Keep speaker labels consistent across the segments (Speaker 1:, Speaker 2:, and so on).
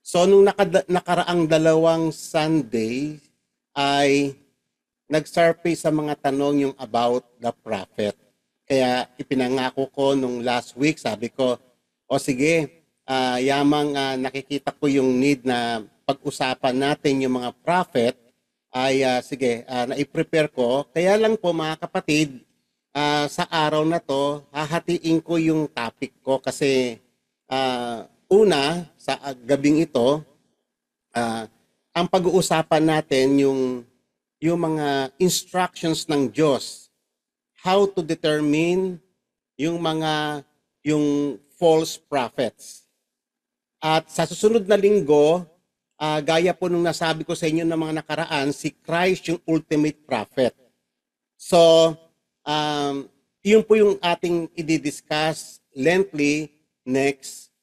Speaker 1: So, nung nakaraang dalawang Sunday ay nag-surface sa mga tanong yung about the prophet. Kaya ipinangako ko nung last week, sabi ko, o sige, yamang nakikita ko yung need na pag-usapan natin yung mga prophet, ay sige, nai-prepare ko. Kaya lang po mga kapatid, sa araw na to, hahatiin ko yung topic ko kasi una, sa gabing ito, ang pag-uusapan natin yung mga instructions ng Diyos, how to determine yung false prophets. At sa susunod na linggo, gaya po nung nasabi ko sa inyo ng mga nakaraan, si Christ yung ultimate prophet. So, yun po yung ating i-discuss lengthily next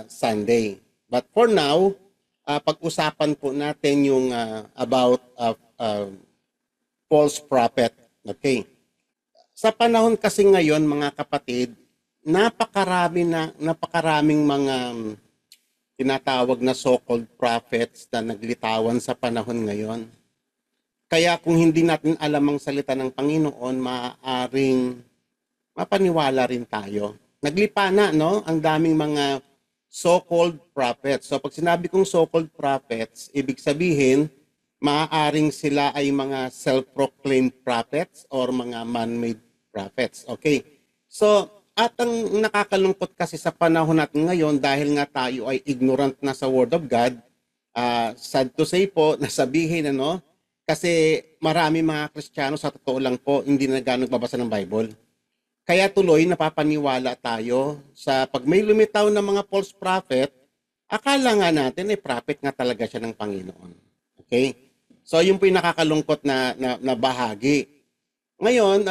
Speaker 1: Sunday. But for now, pag-usapan po natin yung about false prophet. Okay. Sa panahon kasi ngayon, mga kapatid, napakaraming mga tinatawag na so-called prophets na naglitawan sa panahon ngayon. Kaya kung hindi natin alam ang salita ng Panginoon, maaaring mapaniwala rin tayo. Naglipa na, no? Ang daming mga so-called prophets. So pag sinabi kong so-called prophets, ibig sabihin, maaaring sila ay mga self-proclaimed prophets or mga man-made prophets. Okay? So, at ang nakakalungkot kasi sa panahon natin ngayon, dahil nga tayo ay ignorant na sa Word of God, sad to say po, nasabihin, ano, kasi marami mga Kristiyano, sa totoo lang po, hindi na gano'ng nagbabasa ng Bible. Kaya tuloy napapaniwala tayo sa pag may lumitaw na mga false prophet, akala nga natin prophet nga talaga siya ng Panginoon. Okay? So yun po yung nakakalungkot na bahagi. Ngayon,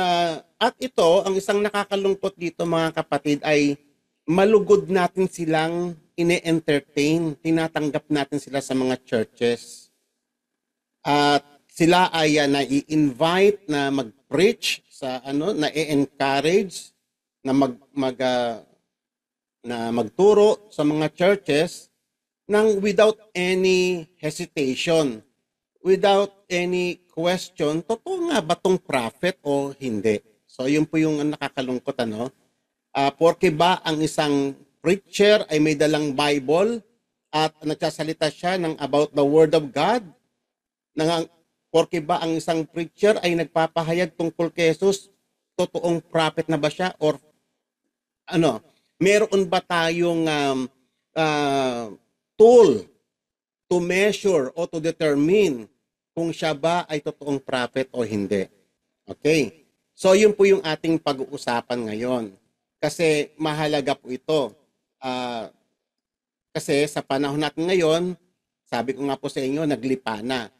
Speaker 1: at ito, ang isang nakakalungkot dito mga kapatid ay malugod natin silang ine-entertain, tinatanggap natin sila sa mga churches. At sila ay nai-invite na mag-preach sa na i-encourage na magturo sa mga churches nang without any hesitation, without any question, totoo nga ba tong prophet o hindi? So yun po yung nakakalungkot, ano? Porke ba ang isang preacher ay may dalang Bible at nagsasalita siya ng about the Word of God? Porke ba ang isang preacher ay nagpapahayag tungkol kay Jesus, totoong prophet na ba siya? Or ano, meron ba tayong tool to measure o to determine kung siya ba ay totoong prophet o hindi? Okay. So yun po yung ating pag-uusapan ngayon. Kasi mahalaga po ito. Kasi sa panahon natin ngayon, sabi ko nga po sa inyo, naglipa na.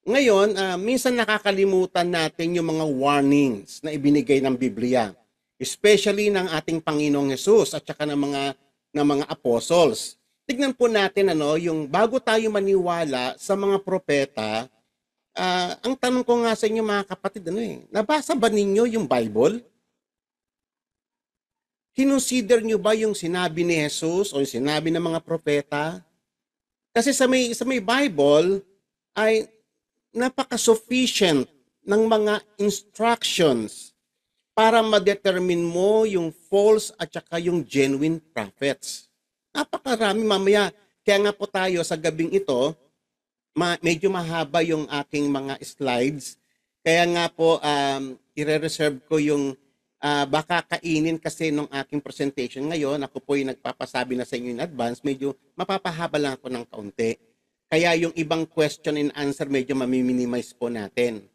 Speaker 1: Ngayon, minsan nakakalimutan natin yung mga warnings na ibinigay ng Biblia, especially ng ating Panginoong Hesus at saka ng mga apostles. Tignan po natin yung bago tayo maniwala sa mga propeta, ang tanong ko nga sa inyo mga kapatid, nabasa ba ninyo yung Bible? Kinonsider nyo ba yung sinabi ni Jesus o yung sinabi ng mga propeta? Kasi sa may Bible ay napaka-sufficient ng mga instructions para ma-determine mo yung false at saka yung genuine prophets. Napakarami mamaya. Kaya nga po tayo sa gabing ito, medyo mahaba yung aking mga slides. Kaya nga po, i-reserve ko yung baka kainin kasi nung aking presentation ngayon. Ako po yung nagpapasabi na sa inyo in advance, medyo mapapahaba lang ako ng kaunti. Kaya yung ibang question and answer medyo mamiminimize po natin.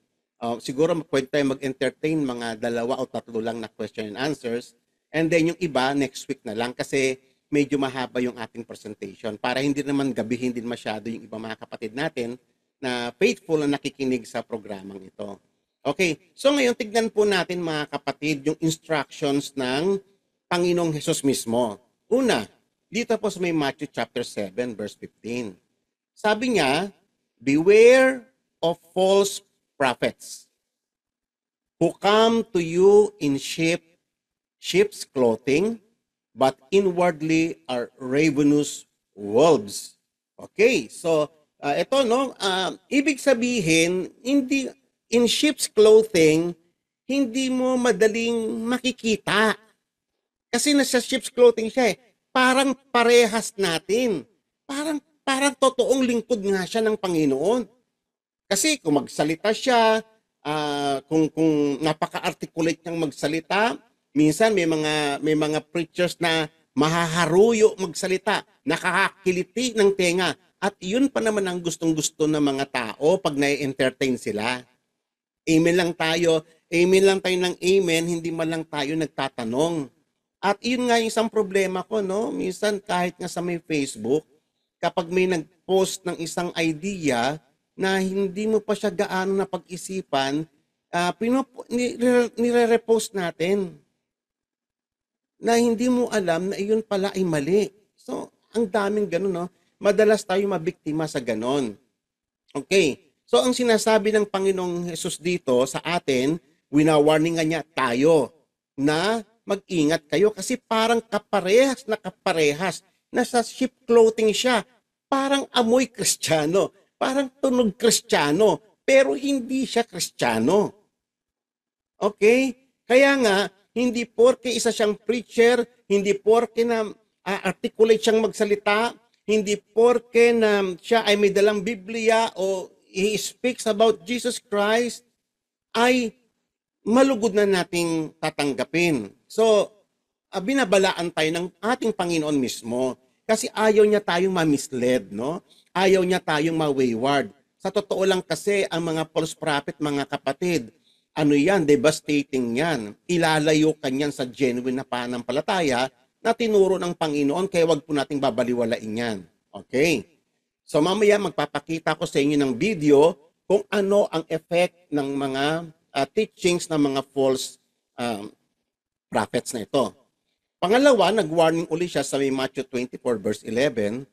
Speaker 1: Siguro pwede tayo mag-entertain mga 2 o 3 lang na question and answers. And then yung iba, next week na lang kasi medyo mahaba yung ating presentation. Para hindi naman gabihin din masyado yung ibang mga kapatid natin na faithful na nakikinig sa programang ito. Okay, so ngayon tignan po natin mga kapatid yung instructions ng Panginoong Hesus mismo. Una, dito po sa may Matthew chapter 7 verse 15. Sabi niya, beware of false prophets who come to you in sheep's clothing, but inwardly are ravenous wolves. Okay, so ito no, ibig sabihin hindi in sheep's clothing hindi mo madaling makikita kasi nasa sheep's clothing siya eh. Parang parehas natin. Parang totoong lingkod nga siya ng Panginoon. Kasi kung magsalita siya, kung napaka-articulate niyang magsalita, minsan may mga preachers na mahaharuyo magsalita, nakakakiliti ng tenga. At yun pa naman ang gustong-gusto ng mga tao pag na-entertain sila. Amen lang tayo ng amen, hindi man lang tayo nagtatanong. At yun nga yung isang problema ko, no? Minsan kahit nga sa may Facebook, kapag may nag-post ng isang idea na hindi mo pa siya gaano napag-isipan, nire-repost natin na hindi mo alam na iyon pala ay mali. So, ang daming ganun, no? Madalas tayo mabiktima sa ganon. Okay. So, ang sinasabi ng Panginoong Jesus dito sa atin, winawarningan niya tayo na mag-ingat kayo kasi parang kaparehas na kaparehas. Nasa sheep clothing siya. Parang amoy Kristiyano. Parang tunog Kristiyano. Pero hindi siya Kristiyano. Okay? Kaya nga, hindi porke isa siyang preacher, hindi porke na articulate siyang magsalita, hindi porke na siya ay may dalang Biblia o he speaks about Jesus Christ, ay malugod na nating tatanggapin. So, binabalaan tayo ng ating Panginoon mismo kasi ayaw niya tayong ma-misled, no? Ayaw niya tayong ma-wayward. Sa totoo lang kasi, ang mga false prophet, mga kapatid, ano yan, devastating yan. Ilalayo kanyan sa genuine na pananampalataya na tinuro ng Panginoon, kaya wag po nating babaliwalain yan. Okay? So mamaya magpapakita ko sa inyo ng video kung ano ang effect ng mga teachings ng mga false prophets na ito. Pangalawa, nag-warning uli siya sa Matthew 24 verse 11,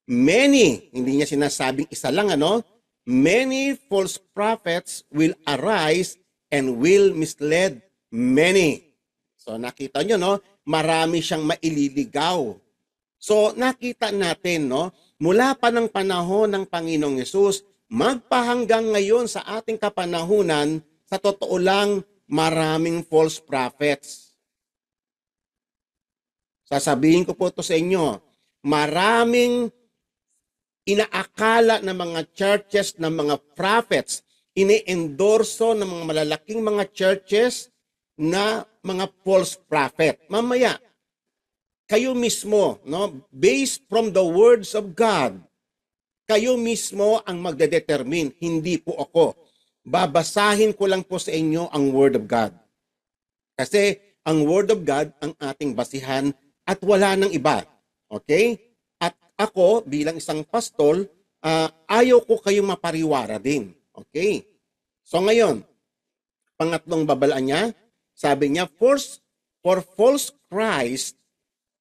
Speaker 1: many, hindi niya sinasabing isa lang, many false prophets will arise and will mislead many. So nakita nyo, marami siyang maililigaw. So nakita natin, mula pa ng panahon ng Panginoong Yesus, magpahanggang ngayon sa ating kapanahunan, sa totoo lang, maraming false prophets. Sasabihin ko po ito sa inyo, maraming inaakala ng mga churches, ng mga prophets, ini-endorso ng mga malalaking mga churches na mga false prophet. Mamaya, kayo mismo, based from the words of God, kayo mismo ang magdedetermine, hindi po ako. Babasahin ko lang po sa inyo ang Word of God. Kasi ang Word of God ang ating basihan at wala nang iba. Okay? At ako, bilang isang pastol, ayaw ko kayong mapariwara din. Okay? So ngayon, pangatlong babalaan niya, sabi niya, for false Christ,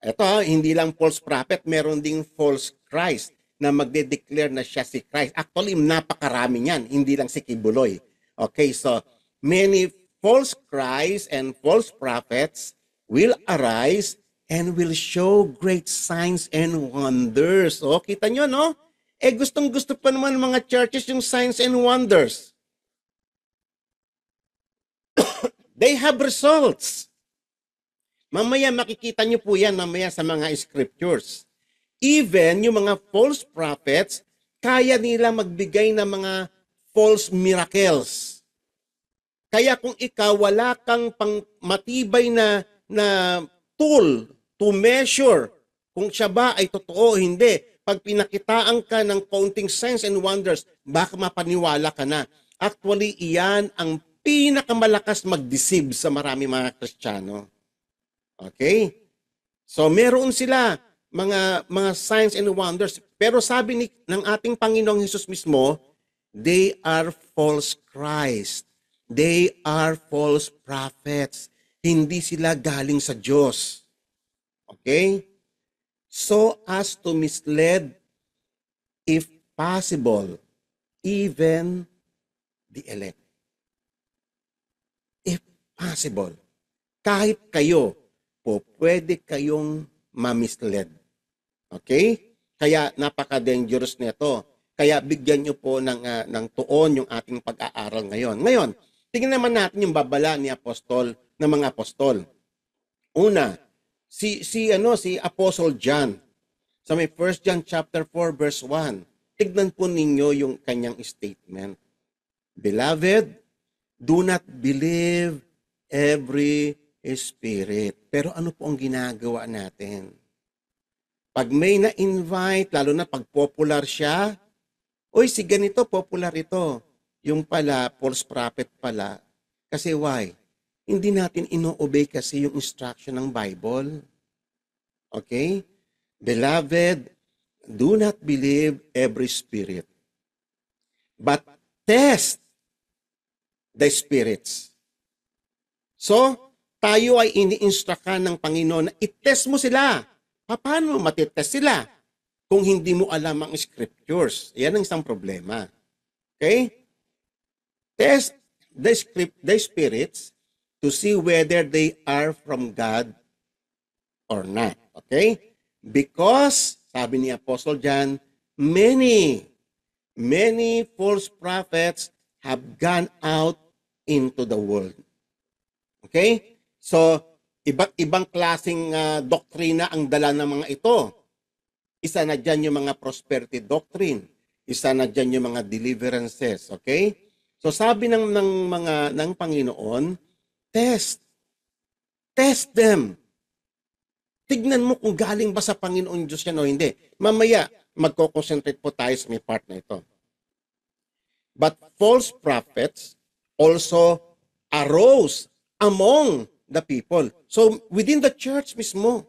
Speaker 1: ito, hindi lang false prophet, meron ding false Christ na magde-declare na siya si Christ. Actually, napakarami niyan, hindi lang si Kibuloy. Okay, so many false Christ and false prophets will arise and will show great signs and wonders. O, kita nyo, gustong-gusto pa naman ng mga churches yung signs and wonders. They have results. Mamaya makikita nyo po yan mamaya sa mga scriptures. Even yung mga false prophets, kaya nila magbigay ng mga false miracles. Kaya kung ikaw wala kang matibay na tool to measure kung siya ba ay totoo o hindi, pag pinakitaan ka ng counting signs and wonders, baka mapaniwala ka na. Actually, iyan ang pinakamalakas mag-deceive sa marami mga Kristiyano. Okay? So meron sila mga signs and wonders, pero sabi ng ating Panginoong Hesus mismo, they are false Christ. They are false prophets. Hindi sila galing sa Diyos. Okay? So as to mislead, if possible, even the elect. If possible. Kahit kayo, po pwede kayong ma-mislead. Okay? Kaya napaka-dangerous nito. Kaya bigyan niyo po ng tuon yung ating pag-aaral ngayon. Ngayon, tingnan naman natin yung babala ni apostol ng mga apostol. Una, si Apostle John sa may 1 John chapter 4 verse 1. Tignan po ninyo yung kanyang statement. Beloved, do not believe every spirit. Pero ano po ang ginagawa natin? Pag may na-invite, lalo na pag popular siya, oy, si ganito, popular ito. Yung pala, false prophet pala. Kasi why? Hindi natin ino-obey kasi yung instruction ng Bible. Okay? Beloved, do not believe every spirit, but test the spirits. So, tayo ay ini-instructan ng Panginoon na itest mo sila. Paano matitest sila kung hindi mo alam ang scriptures? Yan ang isang problema. Okay? Test the spirits to see whether they are from God or not. Okay? Because, sabi ni Apostle John, many false prophets have gone out into the world. Okay? So, iba't ibang klaseng doktrina ang dala ng mga ito. Isa na dyan yung mga prosperity doctrine. Isa na dyan yung mga deliverances. Okay? So, sabi ng Panginoon, test them. Tignan mo kung galing ba sa Panginoon Diyos yan o hindi. Mamaya, magko-concentrate po tayo sa may part na ito. But false prophets also arose among the people. So, within the church mismo,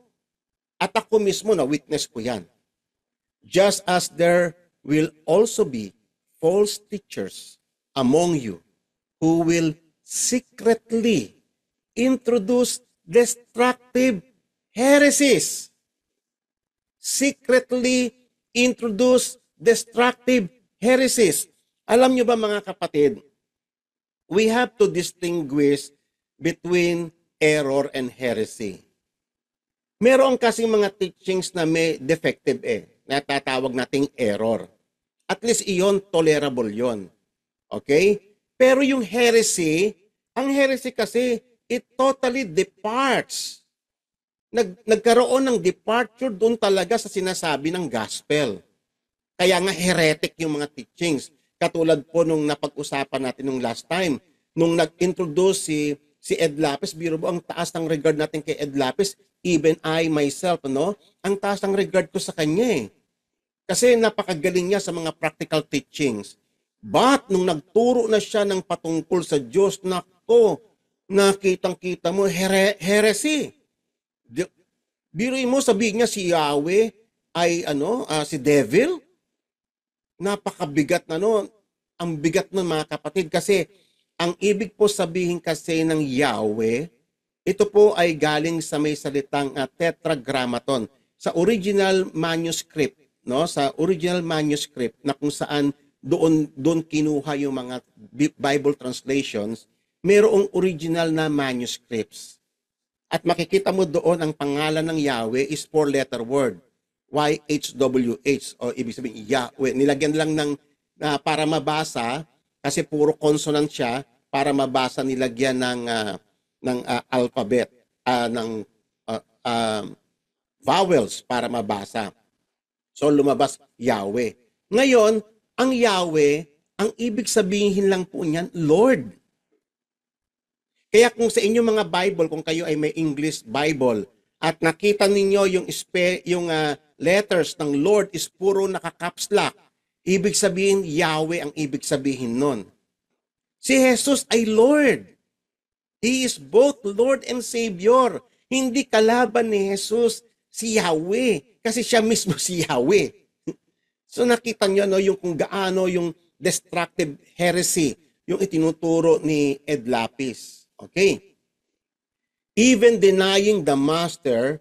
Speaker 1: at ako mismo na witness ko yan. Just as there will also be false teachers among you who will secretly introduce destructive heresies. Secretly introduce destructive heresies. Alam nyo ba mga kapatid, we have to distinguish between error and heresy. Meron kasing mga teachings na may defective natatawag nating error. At least iyon, tolerable yon. Okay? Pero yung heresy, ang heresy kasi, it totally departs. Nagkaroon ng departure doon talaga sa sinasabi ng gospel. Kaya nga heretic yung mga teachings. Katulad po nung napag-usapan natin nung last time, nung nag-introduce si Ed Lapis, biro mo ang taas ng regard natin kay Ed Lapis, even I myself, ang taas ng regard ko sa kanya Kasi napakagaling niya sa mga practical teachings. But nung nagturo na siya ng patungkol sa Diyos, nako, nakitang-kita mo, heresy. Biro mo, sabihin niya si Yahweh ay si devil. Napakabigat ang bigat ng mga kapatid kasi ang ibig po sabihin kasi ng Yahweh, ito po ay galing sa may salitang tetragrammaton sa original manuscript, sa original manuscript na kung saan doon kinuha yung mga Bible translations, mayroong original na manuscripts. At makikita mo doon ang pangalan ng Yahweh is four-letter word. YHWH o ibig sabihin Yahweh. Nilagyan lang para mabasa kasi puro consonant siya para mabasa nilagyan ng alphabet ng vowels para mabasa. So lumabas Yahweh. Ngayon, ang Yahweh, ang ibig sabihin lang po niyan Lord. Kaya kung sa inyong mga Bible, kung kayo ay may English Bible at nakita ninyo yung letters ng Lord is puro naka-caps lock, ibig sabihin Yahweh ang ibig sabihin nun. Si Jesus ay Lord. He is both Lord and Savior. Hindi kalaban ni Jesus si Yahweh kasi siya mismo si Yahweh. So nakita nyo yung kung gaano yung destructive heresy yung itinuturo ni Ed Lapis. Okay? Even denying the master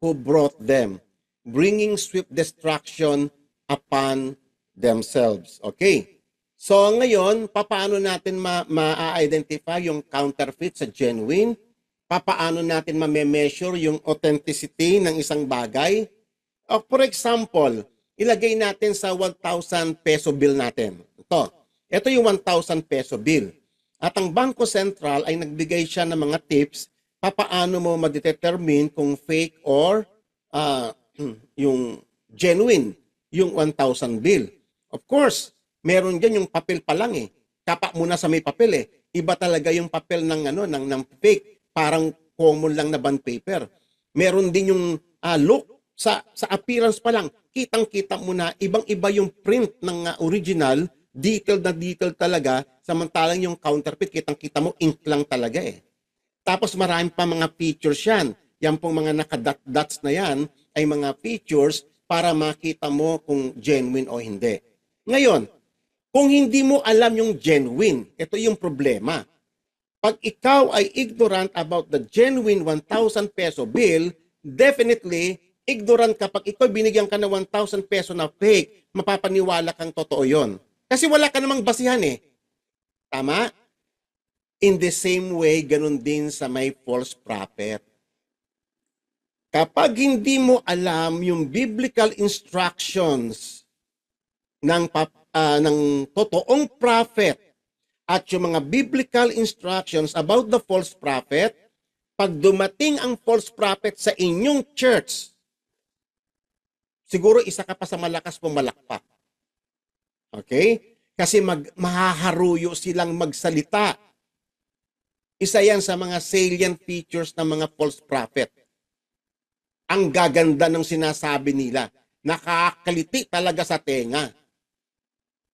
Speaker 1: who brought them, bringing swift destruction upon themselves. Okay? So ngayon, paano natin ma-identify yung counterfeit sa genuine? Paano natin ma-measure yung authenticity ng isang bagay? For example, ilagay natin sa 1,000 peso bill natin. Ito yung 1,000 peso bill. At ang Bangko Sentral ay nagbigay siya ng mga tips papaano mo ma-determine kung fake or yung genuine yung 1,000 bill. Of course, meron diyan yung papel pa lang eh. Kapa muna sa may papel eh. Iba talaga yung papel ng ng fake, parang common lang na bond paper. Meron din yung look sa appearance pa lang. Kitang-kita mo na ibang-iba yung print ng original, detailed na detailed talaga, samantalang yung counterfeit kitang-kita mo ink lang talaga eh. Tapos marami pa mga features yan. Yan pong mga naka-dots na yan ay mga features para makita mo kung genuine o hindi. Ngayon, kung hindi mo alam yung genuine, ito yung problema. Pag ikaw ay ignorant about the genuine 1,000 peso bill, definitely, ignorant ka. Pag ikaw binigyan ka ng 1,000 peso na fake, mapapaniwala kang totoo yon. Kasi wala ka namang basihan eh. Tama? In the same way, ganun din sa may false prophet. Kapag hindi mo alam yung biblical instructions ng totoong prophet at yung mga biblical instructions about the false prophet, pag dumating ang false prophet sa inyong church, siguro isa ka pa sa malakas pumalakpak. Okay? Kasi mahaharuyo silang magsalita. Isa yan sa mga salient features ng mga false prophet. Ang gaganda ng sinasabi nila. Nakakaliti talaga sa tenga.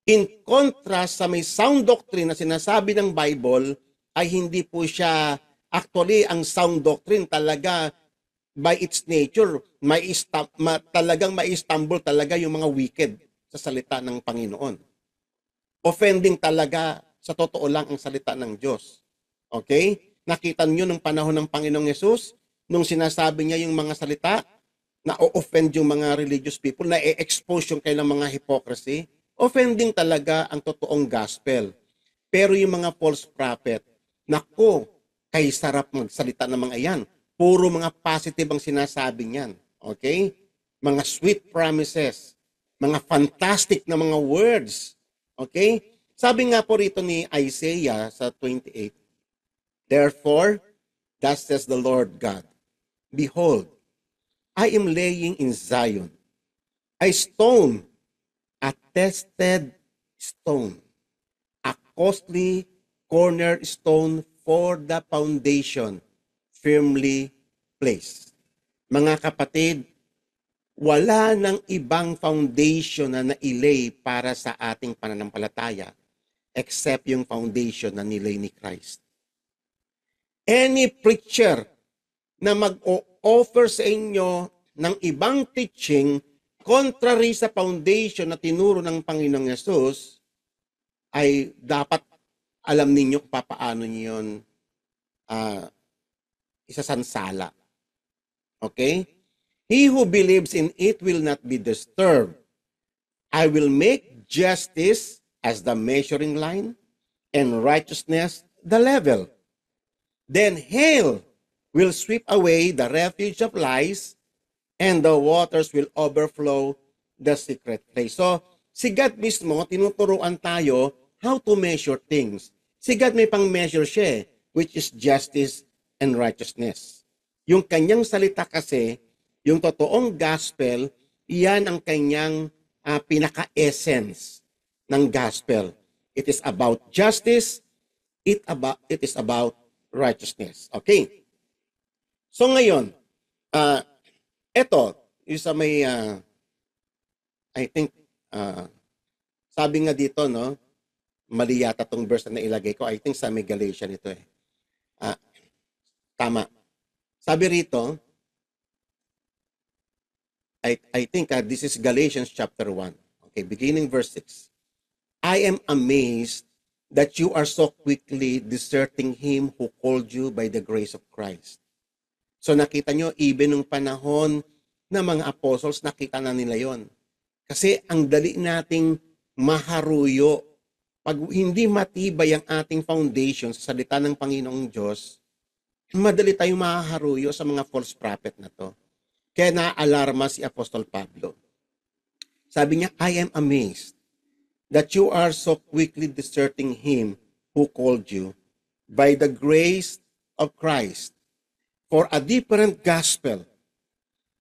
Speaker 1: In contrast sa may sound doctrine na sinasabi ng Bible, ay hindi po siya, actually, ang sound doctrine talaga, by its nature, talagang mai-stumble talaga yung mga wicked sa salita ng Panginoon. Offending talaga, sa totoo lang, ang salita ng Diyos. Okay? Nakita niyo nung panahon ng Panginoong Yesus, nung sinasabi niya yung mga salita, na o-offend yung mga religious people, na e-expose yung kailang mga hypocrisy, offending talaga ang totoong gospel. Pero yung mga false prophet, nako, kay sarap magsalita ng mga yan. Puro mga positive ang sinasabi niyan. Okay? Mga sweet promises, mga fantastic na mga words. Okay? Sabi nga po rito ni Isaiah sa 28, "Therefore, thus says the Lord God, Behold, I am laying in Zion a stone, a tested stone, a costly cornerstone for the foundation, firmly placed." Mga kapatid, wala nang ibang foundation na nailay para sa ating pananampalataya except yung foundation na nilay ni Christ. Any preacher na mag-o-offer sa inyo ng ibang teaching contrary sa foundation na tinuro ng Panginoong Yesus, ay dapat alam ninyo kung paano niyo yun isasansala. Okay? He who believes in it will not be disturbed. I will make justice as the measuring line and righteousness the level. Then hail will sweep away the refuge of lies, and the waters will overflow the secret place. So, si God mismo, tinuturuan tayo how to measure things. Si God may pang-measure siya, which is justice and righteousness. Yung kanyang salita kasi, yung totoong gospel, iyan ang kanyang pinaka-essence ng gospel. It is about justice, it is about righteousness. Okay? So ngayon, ito, yung sa may, I think, sabi nga dito, no, mali yata tong verse na ilagay ko. I think sa may Galatian ito eh. Tama. Sabi rito, I think this is Galatians chapter 1. Okay, beginning verse 6. I am amazed that you are so quickly deserting him who called you by the grace of Christ. So nakita nyo, even nung panahon na mga apostles, nakita na nila yon. Kasi ang dali nating maharuyo. Pag hindi matibay ang ating foundation sa salita ng Panginoong Diyos, madali tayong mahaharuyo sa mga false prophet na to. Kaya naalarma si Apostol Pablo. Sabi niya, I am amazed that you are so quickly deserting Him who called you by the grace of Christ for a different gospel,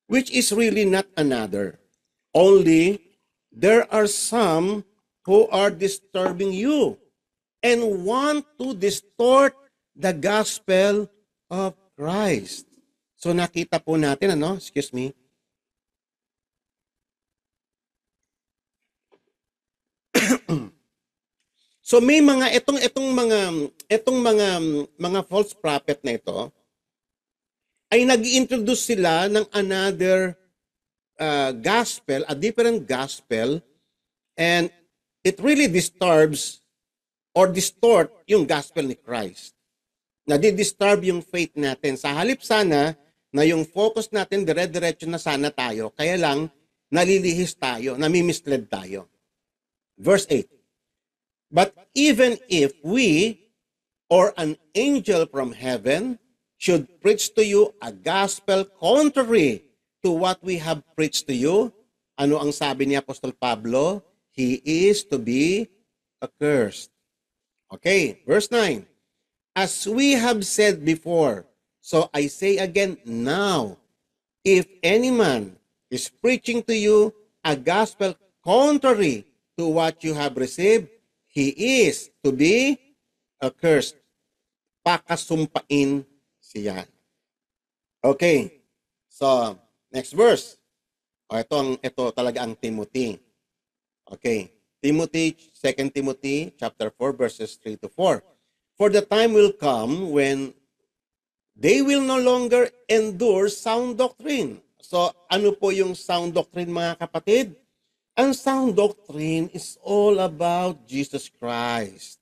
Speaker 1: which is really not another. Only there are some who are disturbing you and want to distort the gospel of Christ. So nakita po natin, excuse me, so may mga itong mga false prophet na ito ay nag-introduce sila ng another gospel, a different gospel, and it really disturbs or distort yung gospel ni Christ. Nadi-disturb yung faith natin. Sa halip sana na yung focus natin dire-diretso na sana tayo, kaya lang nalilihis tayo, nami-mislead tayo. Verse 8. But even if we or an angel from heaven should preach to you a gospel contrary to what we have preached to you, ano ang sabi ni Apostol Pablo? He is to be accursed. Okay, verse 9. As we have said before, so I say again now, if any man is preaching to you a gospel contrary to what you have received, he is to be accursed. Pakasumpain siya. Okay. So, next verse. Ito talaga ang Timothy. Okay. Timothy, 2 Timothy chapter 4 verses 3 to 4. For the time will come when they will no longer endure sound doctrine. So, ano po yung sound doctrine, mga kapatid? Ang sound doctrine is all about Jesus Christ.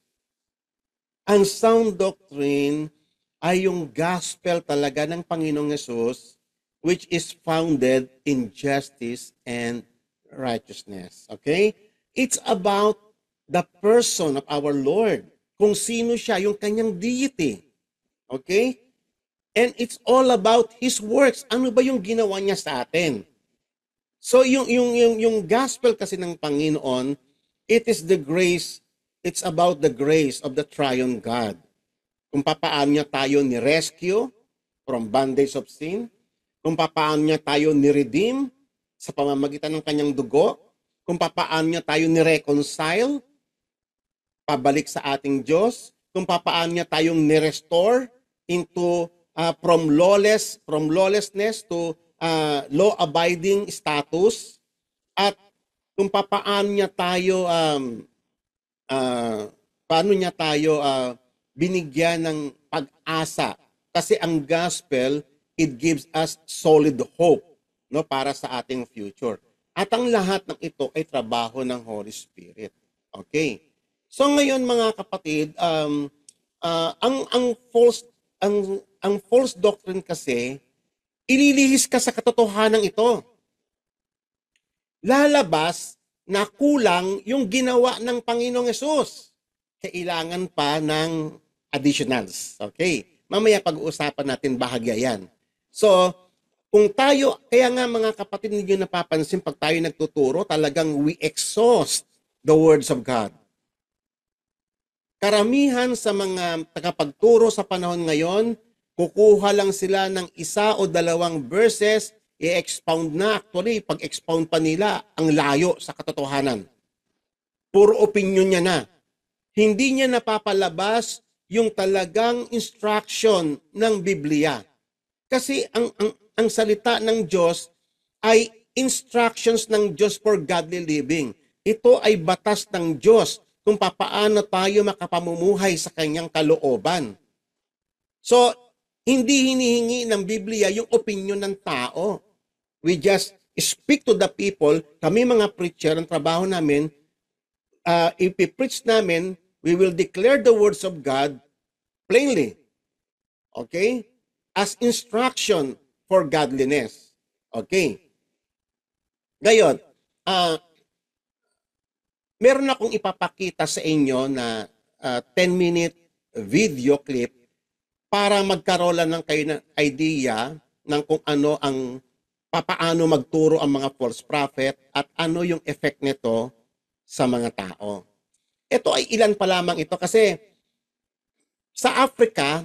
Speaker 1: Ang sound doctrine ay yung gospel talaga ng Panginoong Yesus, which is founded in justice and righteousness. Okay? It's about the person of our Lord. Kung sino siya, yung kanyang deity. Okay? And it's all about His works. Ano ba yung ginawa niya sa atin? So yung gospel kasi ng Panginoon, it is the grace, it's about the grace of the triune God. Kung paano niya tayo ni-rescue from bondage of sin, kung paano niya tayo ni-redeem sa pamamagitan ng kanyang dugo, kung paano niya tayo ni-reconcile pabalik sa ating Diyos, kung paano niya tayong ni-restore into from lawlessness to law-abiding status, at kung paano niya tayo binigyan ng pag-asa, kasi ang gospel, it gives us solid hope, no, para sa ating future. At ang lahat ng ito ay trabaho ng Holy Spirit. Okay. So ngayon, mga kapatid, ang false doctrine kasi, ililihis ka sa katotohanan ito. Lalabas na kulang yung ginawa ng Panginoong Yesus. Kailangan pa ng additionals. Okay? Mamaya pag-uusapan natin bahagya yan. So, kung tayo, kaya nga mga kapatid, ninyo napapansin, pag tayo nagtuturo, talagang we exhaust the words of God. Karamihan sa mga tagapagturo sa panahon ngayon, kukuha lang sila ng isa o dalawang verses, i-expound na. Actually, pag-expound pa nila, ang layo sa katotohanan. Puro opinion niya na. Hindi niya napapalabas yung talagang instruction ng Biblia. Kasi ang salita ng Diyos ay instructions ng Diyos for godly living. Ito ay batas ng Diyos kung papaano tayo makapamumuhay sa kanyang kalooban. So, hindi hinihingi ng Biblia yung opinion ng tao. We just speak to the people. Kami mga preacher, ang trabaho namin, if we preach namin, we will declare the words of God plainly. Okay? As instruction for godliness. Okay? Ngayon, meron akong ipapakita sa inyo na 10-minute video clip para magkaroon lang kayo ng idea ng kung ano ang papaano magturo ang mga false prophet at ano yung effect nito sa mga tao. Ito ay ilan pa lamang ito kasi sa Africa,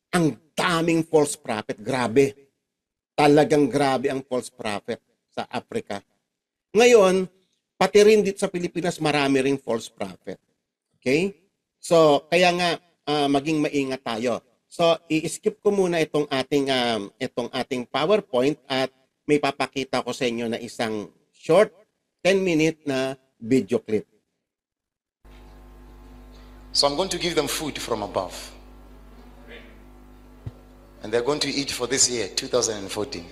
Speaker 1: ang daming false prophet. Grabe. Talagang grabe ang false prophet sa Africa. Ngayon, pati rin dito sa Pilipinas, marami ring false prophet. Okay? So, kaya nga, maging maingat tayo. So, i-skip ko muna itong ating PowerPoint at may papakita ko sa inyo na isang short 10-minute na video clip.
Speaker 2: So I'm going to give them food from above. And they're going to eat for this year, 2014.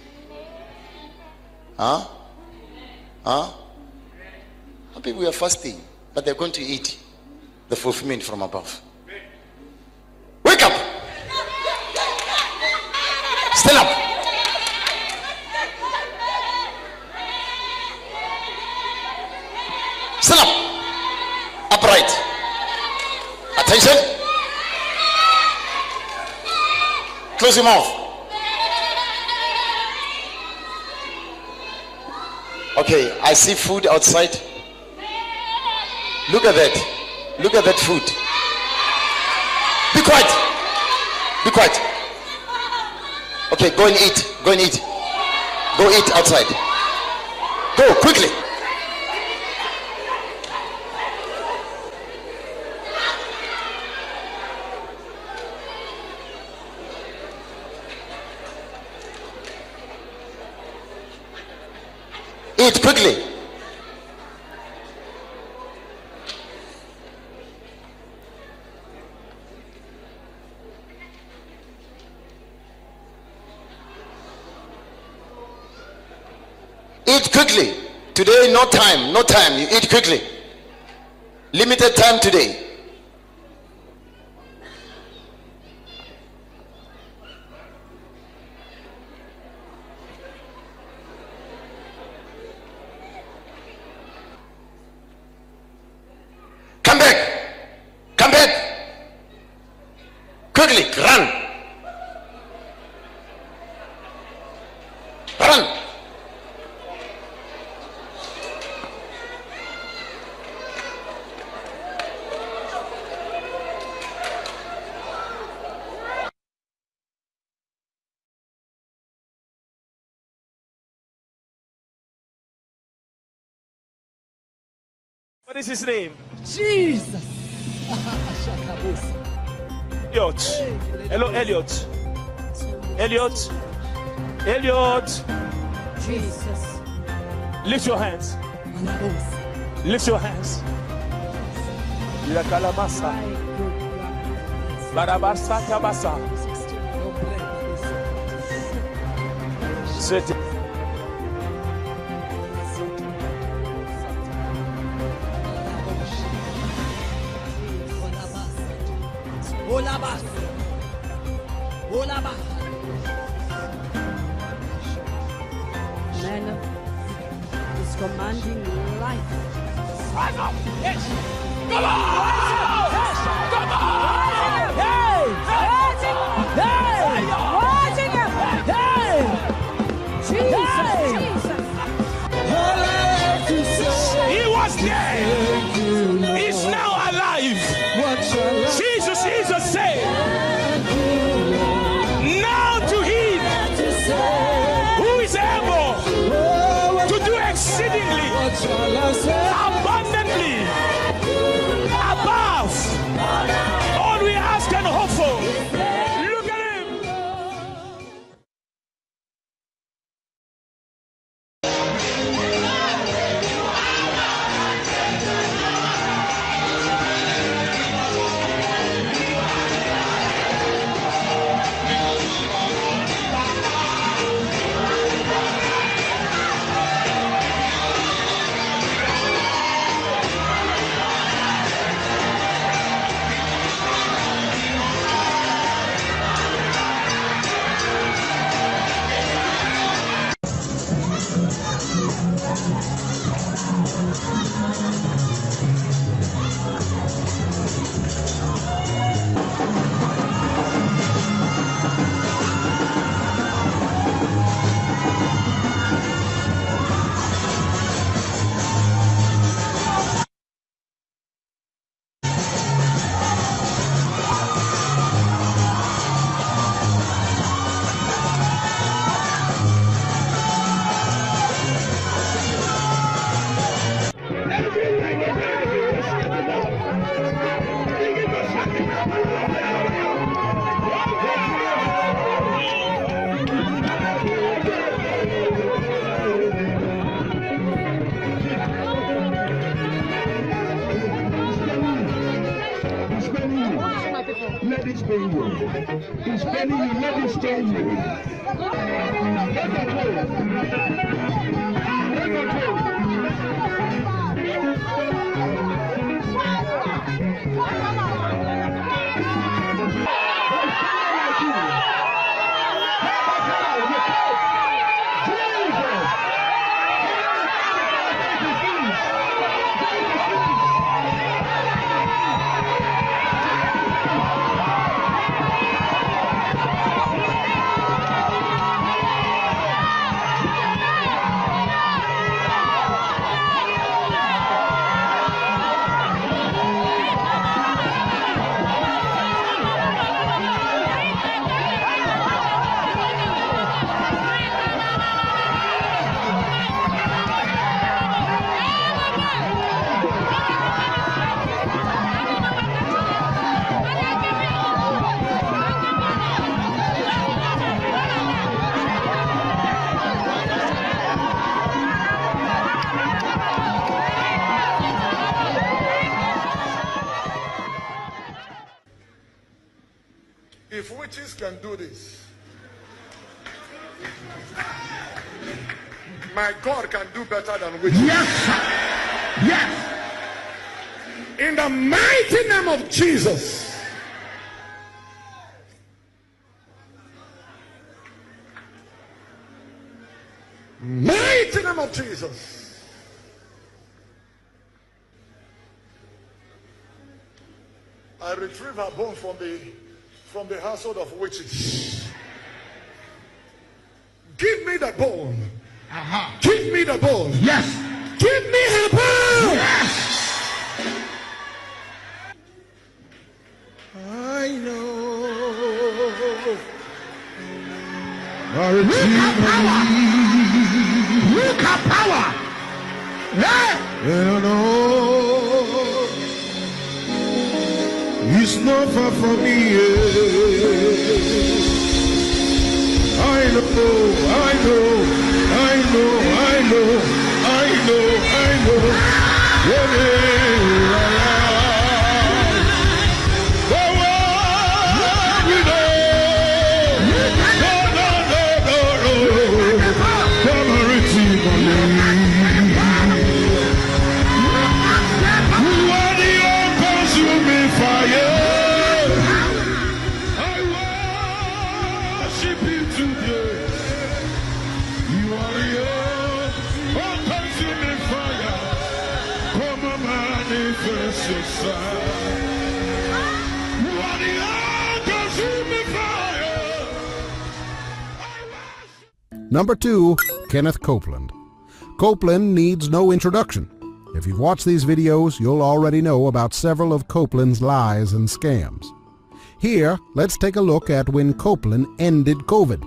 Speaker 2: Huh? Huh? People are fasting, but they're going to eat the fulfillment from above. Wake up! Stand up! Stand up! Upright! Attention! Close your mouth. Okay, I see food outside. Look at that. Look at that food. Be quiet. Be quiet. Okay, go and eat. Go and eat. Go eat outside. Go quickly. Eat quickly. Eat quickly. Today, no time. No time. You eat quickly. Limited time today. Come back. Come back. Quickly. Run. Run.
Speaker 3: What is his name?
Speaker 4: Jesus.
Speaker 3: Elliot. Hello, Elliot. Elliot. Elliot.
Speaker 4: Jesus.
Speaker 3: Lift your hands. Lift your hands. La calamasa. Barabasa tabasa. Sit.
Speaker 4: Olabas. Olabas. Man is commanding life.
Speaker 3: Rise up! Yes! Come on! Yes! Come on!
Speaker 4: Hey! Watching! Hey! Watching him! Hey! Jesus!
Speaker 3: He was dead. He's now alive. Jesus is a saint. Now to him who is able to do exceedingly abundantly above all we ask and hope for. Look at him. let it stay you. He's telling you, let it stay you. Let it go. Let it
Speaker 5: If witches can do this, my God can do better than witches.
Speaker 3: Yes, sir. Yes.
Speaker 5: In the mighty name of Jesus. Mighty name of Jesus. I retrieve her bone from the household of witches. Give me the bone. Give me the bone.
Speaker 3: Yes.
Speaker 5: Give me her bone.
Speaker 3: Yes.
Speaker 5: I know.
Speaker 3: Look at power. Hey.
Speaker 5: It's not far from me. I know.
Speaker 6: Number 2, Kenneth Copeland. Copeland needs no introduction. If you've watched these videos, you'll already know about several of Copeland's lies and scams. Here, let's take a look at when Copeland ended COVID.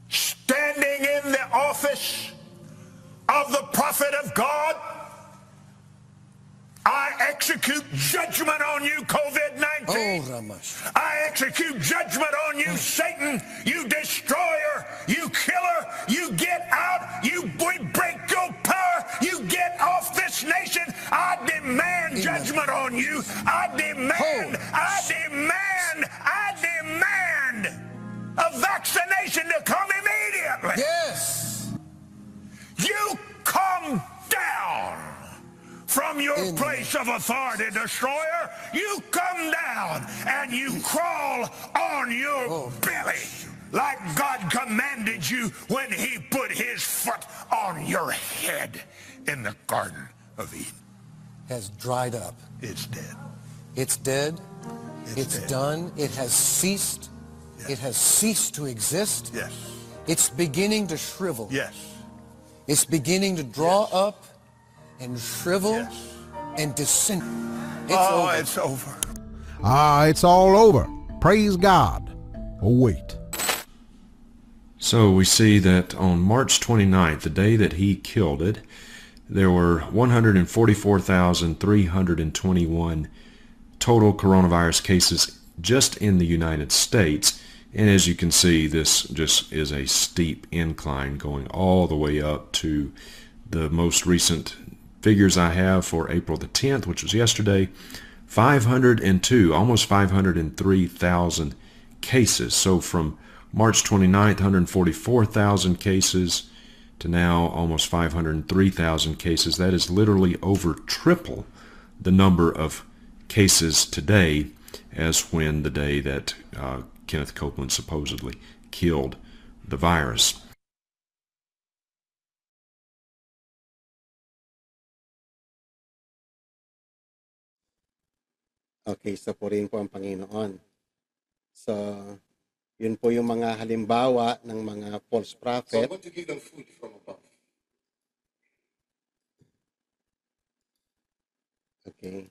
Speaker 3: Standing in the office of the prophet of God, I execute judgment on you, COVID-19. I execute judgment on you, Satan, you destroyer, you killer. You get out, we break your power, you get off this nation. I demand judgment on you. I demand a vaccination to come immediately.
Speaker 2: Yes.
Speaker 3: You come down from your place of authority, destroyer. You come down and you crawl on your belly like God commanded you when he put his foot on your head in the Garden of Eden.
Speaker 2: Has dried up.
Speaker 3: It's dead.
Speaker 2: It's dead. It's
Speaker 3: dead.
Speaker 2: done. It has ceased.
Speaker 3: Yes.
Speaker 2: It has ceased to exist.
Speaker 3: Yes.
Speaker 2: It's beginning to shrivel.
Speaker 3: Yes.
Speaker 2: It's beginning to draw
Speaker 3: Yes.
Speaker 2: up and shrivel
Speaker 3: Yes.
Speaker 2: and disintegrate.
Speaker 3: It's over.
Speaker 6: It's all over. Praise God. Oh, wait.
Speaker 7: So we see that on March 29th, the day that he killed it, there were 144,321 total coronavirus cases just in the United States. And as you can see, this just is a steep incline going all the way up to the most recent figures I have for April the 10th, which was yesterday, 502, almost 503,000 cases. So from March 29th, 144,000 cases to now almost 503,000 cases. That is literally over triple the number of cases today as when the day that Kenneth Copeland supposedly killed the virus.
Speaker 1: Okay, so purihin po ang Panginoon. So, yun po yung mga halimbawa ng mga false
Speaker 2: So I'm
Speaker 1: prophet.
Speaker 2: going to give them food from above.
Speaker 1: Okay.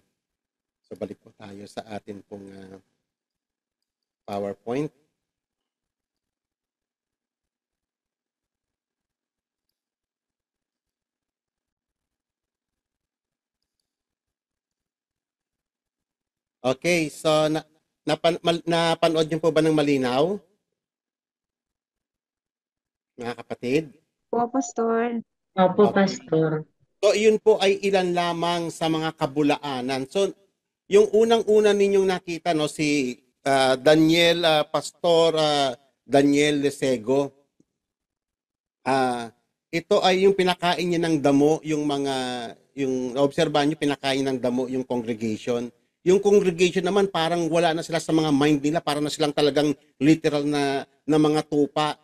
Speaker 1: So, balik po tayo sa atin pong PowerPoint. Okay, so napanood niyo po ba ng malinaw? Mga kapatid?
Speaker 8: Po, Pastor.
Speaker 9: Opo,
Speaker 1: Okay.
Speaker 9: Pastor.
Speaker 1: So, yun po ay ilan lamang sa mga kabulaanan. So, yung unang-una ninyong nakita, no, si Daniel, Pastor Daniel Lesego. Ito ay yung pinakain niya ng damo, yung obserbahan niyo, pinakain ng damo yung congregation. Yung congregation naman parang wala na sila sa mga mind nila, parang na silang talagang literal na mga tupa.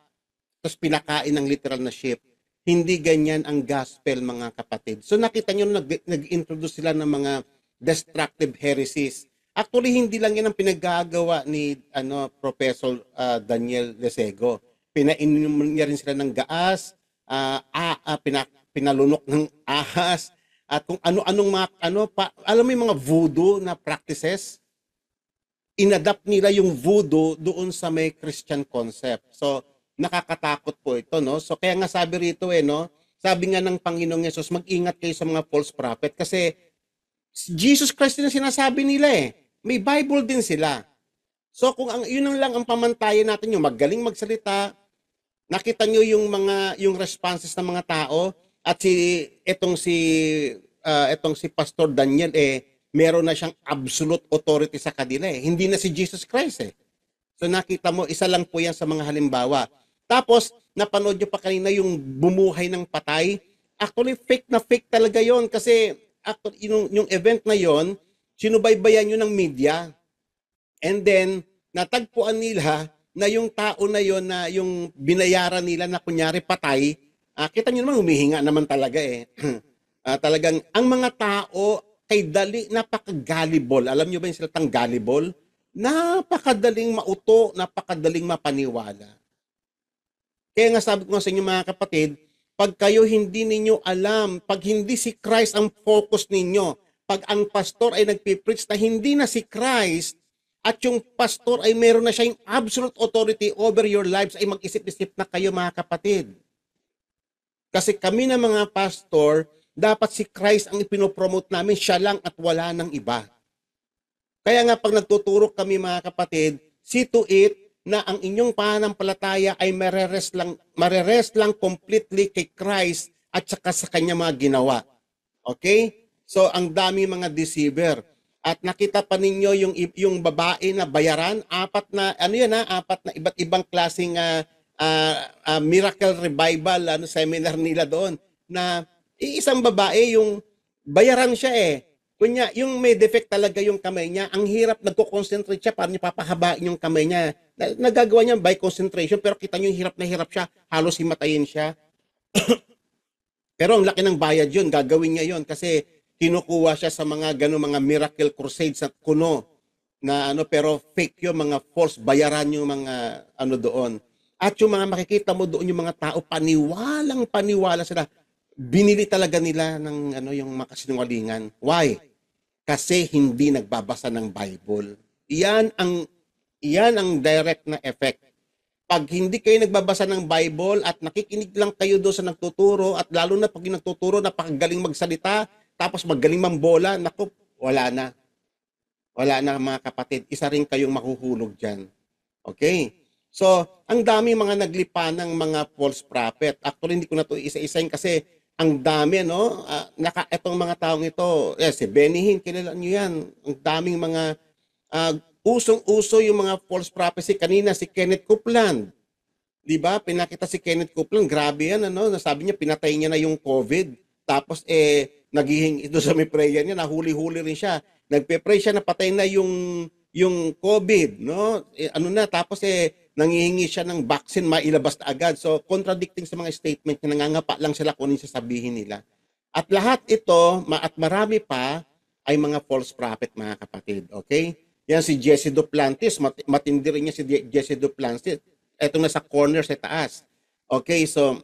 Speaker 1: Tapos pinakain ng literal na sheep. Hindi ganyan ang gospel, mga kapatid. So nakita nyo, nag-introduce sila ng mga destructive heresies. Actually, hindi lang yan ang pinaggagawa ni Professor Daniel Lesego. Pinainom niya rin sila ng gaas, pinalunok ng ahas, at kung ano-anong mga, alam mo yung mga voodoo na practices, inadapt nila yung voodoo doon sa may Christian concept. So, nakakatakot po ito, no? So, kaya nga sabi rito, no? Sabi nga ng Panginoong Yesus, mag-ingat kayo sa mga false prophet kasi Jesus Christ din ang sinasabi nila, May Bible din sila. So, kung yun lang ang pamantayan natin, yung magaling magsalita, nakita nyo yung responses ng mga tao, at etong si Pastor Daniel, meron na siyang absolute authority sa kanila, Hindi na si Jesus Christ, So nakita mo, isa lang po yan sa mga halimbawa. Tapos, napanood nyo pa kanina yung bumuhay ng patay. Actually, fake na fake talaga yon kasi actually, yung event na yon, sinubaybayan nyo ng media. And then, natagpuan nila na yung tao na yon na yung binayaran nila na kunyari patay, kita nyo naman, humihinga naman talaga talagang, ang mga tao kay napaka-gullible. Alam nyo ba yung salitang gullible? Napakadaling mauto, napakadaling mapaniwala. Kaya nga sabi ko nga sa inyo, mga kapatid, pag kayo hindi ninyo alam, pag hindi si Christ ang focus ninyo, pag ang pastor ay nagpipreach na hindi na si Christ, at yung pastor ay meron na siya yung absolute authority over your lives, ay mag-isip-isip na kayo, mga kapatid. Kasi kami na mga pastor, dapat si Christ ang ipinopromote namin, siya lang at wala nang iba. Kaya nga pag nagtuturo kami, mga kapatid, see to it na ang inyong pananampalataya ay marerest lang completely kay Christ at saka sa kanya mga ginawa. Okay? So ang dami mga deceiver. At nakita pa ninyo yung babae na bayaran, apat na iba't ibang klaseng miracle revival seminar nila doon na isang babae yung bayaran siya Kunya, yung may defect talaga yung kamay niya, ang hirap, nagko-concentrate siya para niya papahabain yung kamay niya. Nagagawa niya by concentration, pero kita niyo hirap na hirap siya, halos himatayin siya. Pero ang laki ng bayad yun, gagawin niya yun kasi kinukuha siya sa mga mga miracle crusades at kuno na pero fake yung mga false, bayaran yung mga doon. At yung mga makikita mo doon yung mga tao, paniwala sila. Binili talaga nila ng yung makasinungalingan. Why? Kasi hindi nagbabasa ng Bible. Iyan ang direct na effect. Pag hindi kayo nagbabasa ng Bible at nakikinig lang kayo doon sa nagtuturo, at lalo na pag yung nagtuturo napakagaling magsalita, tapos magaling mambola, naku, wala na. Wala na, mga kapatid. Isa rin kayong mahuhulog dyan. Okay? So, ang dami mga naglipa ng mga false prophet. Actually, hindi ko na ito isa-isahin kasi ang dami, no? Itong mga taong ito, si Benny Hinn, kilala nyo yan. Ang daming mga, usong-uso yung mga false prophecy. Kanina, si Kenneth Copeland. Di ba? Pinakita si Kenneth Copeland. Grabe yan, ano? Nasabi niya, pinatay niya na yung COVID. Tapos, naghihingi ito sa may prayer niya, nahuli-huli rin siya. Nagpe-pray siya na patay na yung COVID, no? Tapos nangihingi siya ng vaccine, mailabas na agad. So, contradicting sa mga statement na nangangapa lang sila kung ano yung sasabihin nila. At lahat ito, at marami pa, ay mga false prophet, mga kapatid. Okay? Yan si Jesse Duplantis, matindi rin niya si Jesse Duplantis. Etong nasa corner sa taas. Okay, so,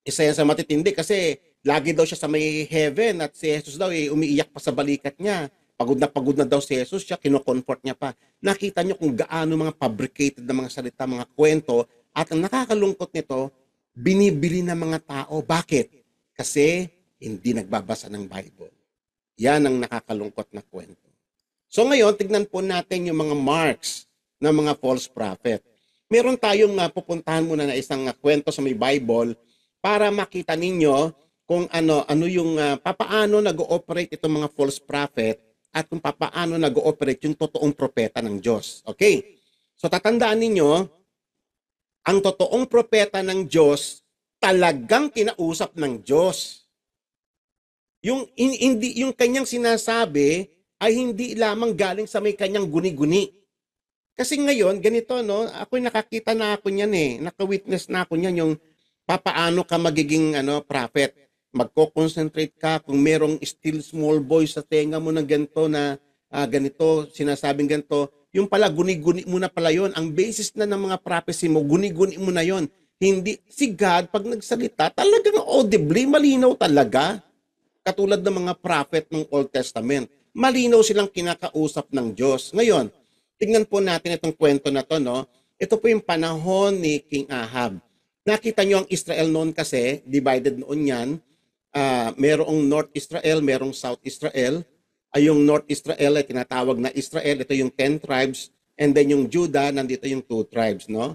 Speaker 1: isa yan sa matitindi kasi lagi daw siya sa may heaven at si Jesus daw umiiyak pa sa balikat niya. Pagod na daw si Jesus, siya kino-comfort niya pa. Nakita niyo kung gaano mga fabricated na mga salita, mga kwento, at ang nakakalungkot nito, binibili ng mga tao. Bakit? Kasi hindi nagbabasa ng Bible. Yan ang nakakalungkot na kwento. So ngayon, tignan po natin yung mga marks ng mga false prophet. Meron tayong pupuntahan muna na isang kwento sa may Bible para makita ninyo kung ano yung papaano nag-ooperate itong mga false prophet at kung paano nag-ooperate yung totoong propeta ng Diyos. Okay? So tatandaan ninyo, ang totoong propeta ng Diyos talagang kinausap ng Diyos. Yung kanyang sinasabi ay hindi lamang galing sa may kanyang guni-guni. Kasi ngayon, ganito, no? Ako'y nakakita na ako niyan Naka-witness na ako niyan yung papaano ka magiging prophet. Magko-concentrate ka kung merong still small voice sa tenga mo ng ganito na ganito, sinasabing ganito, yung pala guni-guni mo na pala yon. Ang basis na ng mga prophecy mo, guni-guni mo na yon. Hindi, si God, pag nagsalita, talagang audibly, malinaw talaga. Katulad ng mga prophet ng Old Testament. Malinaw silang kinakausap ng Diyos. Ngayon, tingnan po natin itong kwento na to, no? Ito po yung panahon ni King Ahab. Nakita nyo ang Israel noon kasi, divided noon yan. Merong North Israel, merong South Israel. Yung North Israel ay tinatawag na Israel. Ito yung 10 tribes. And then yung Judah, nandito yung 2 tribes, no?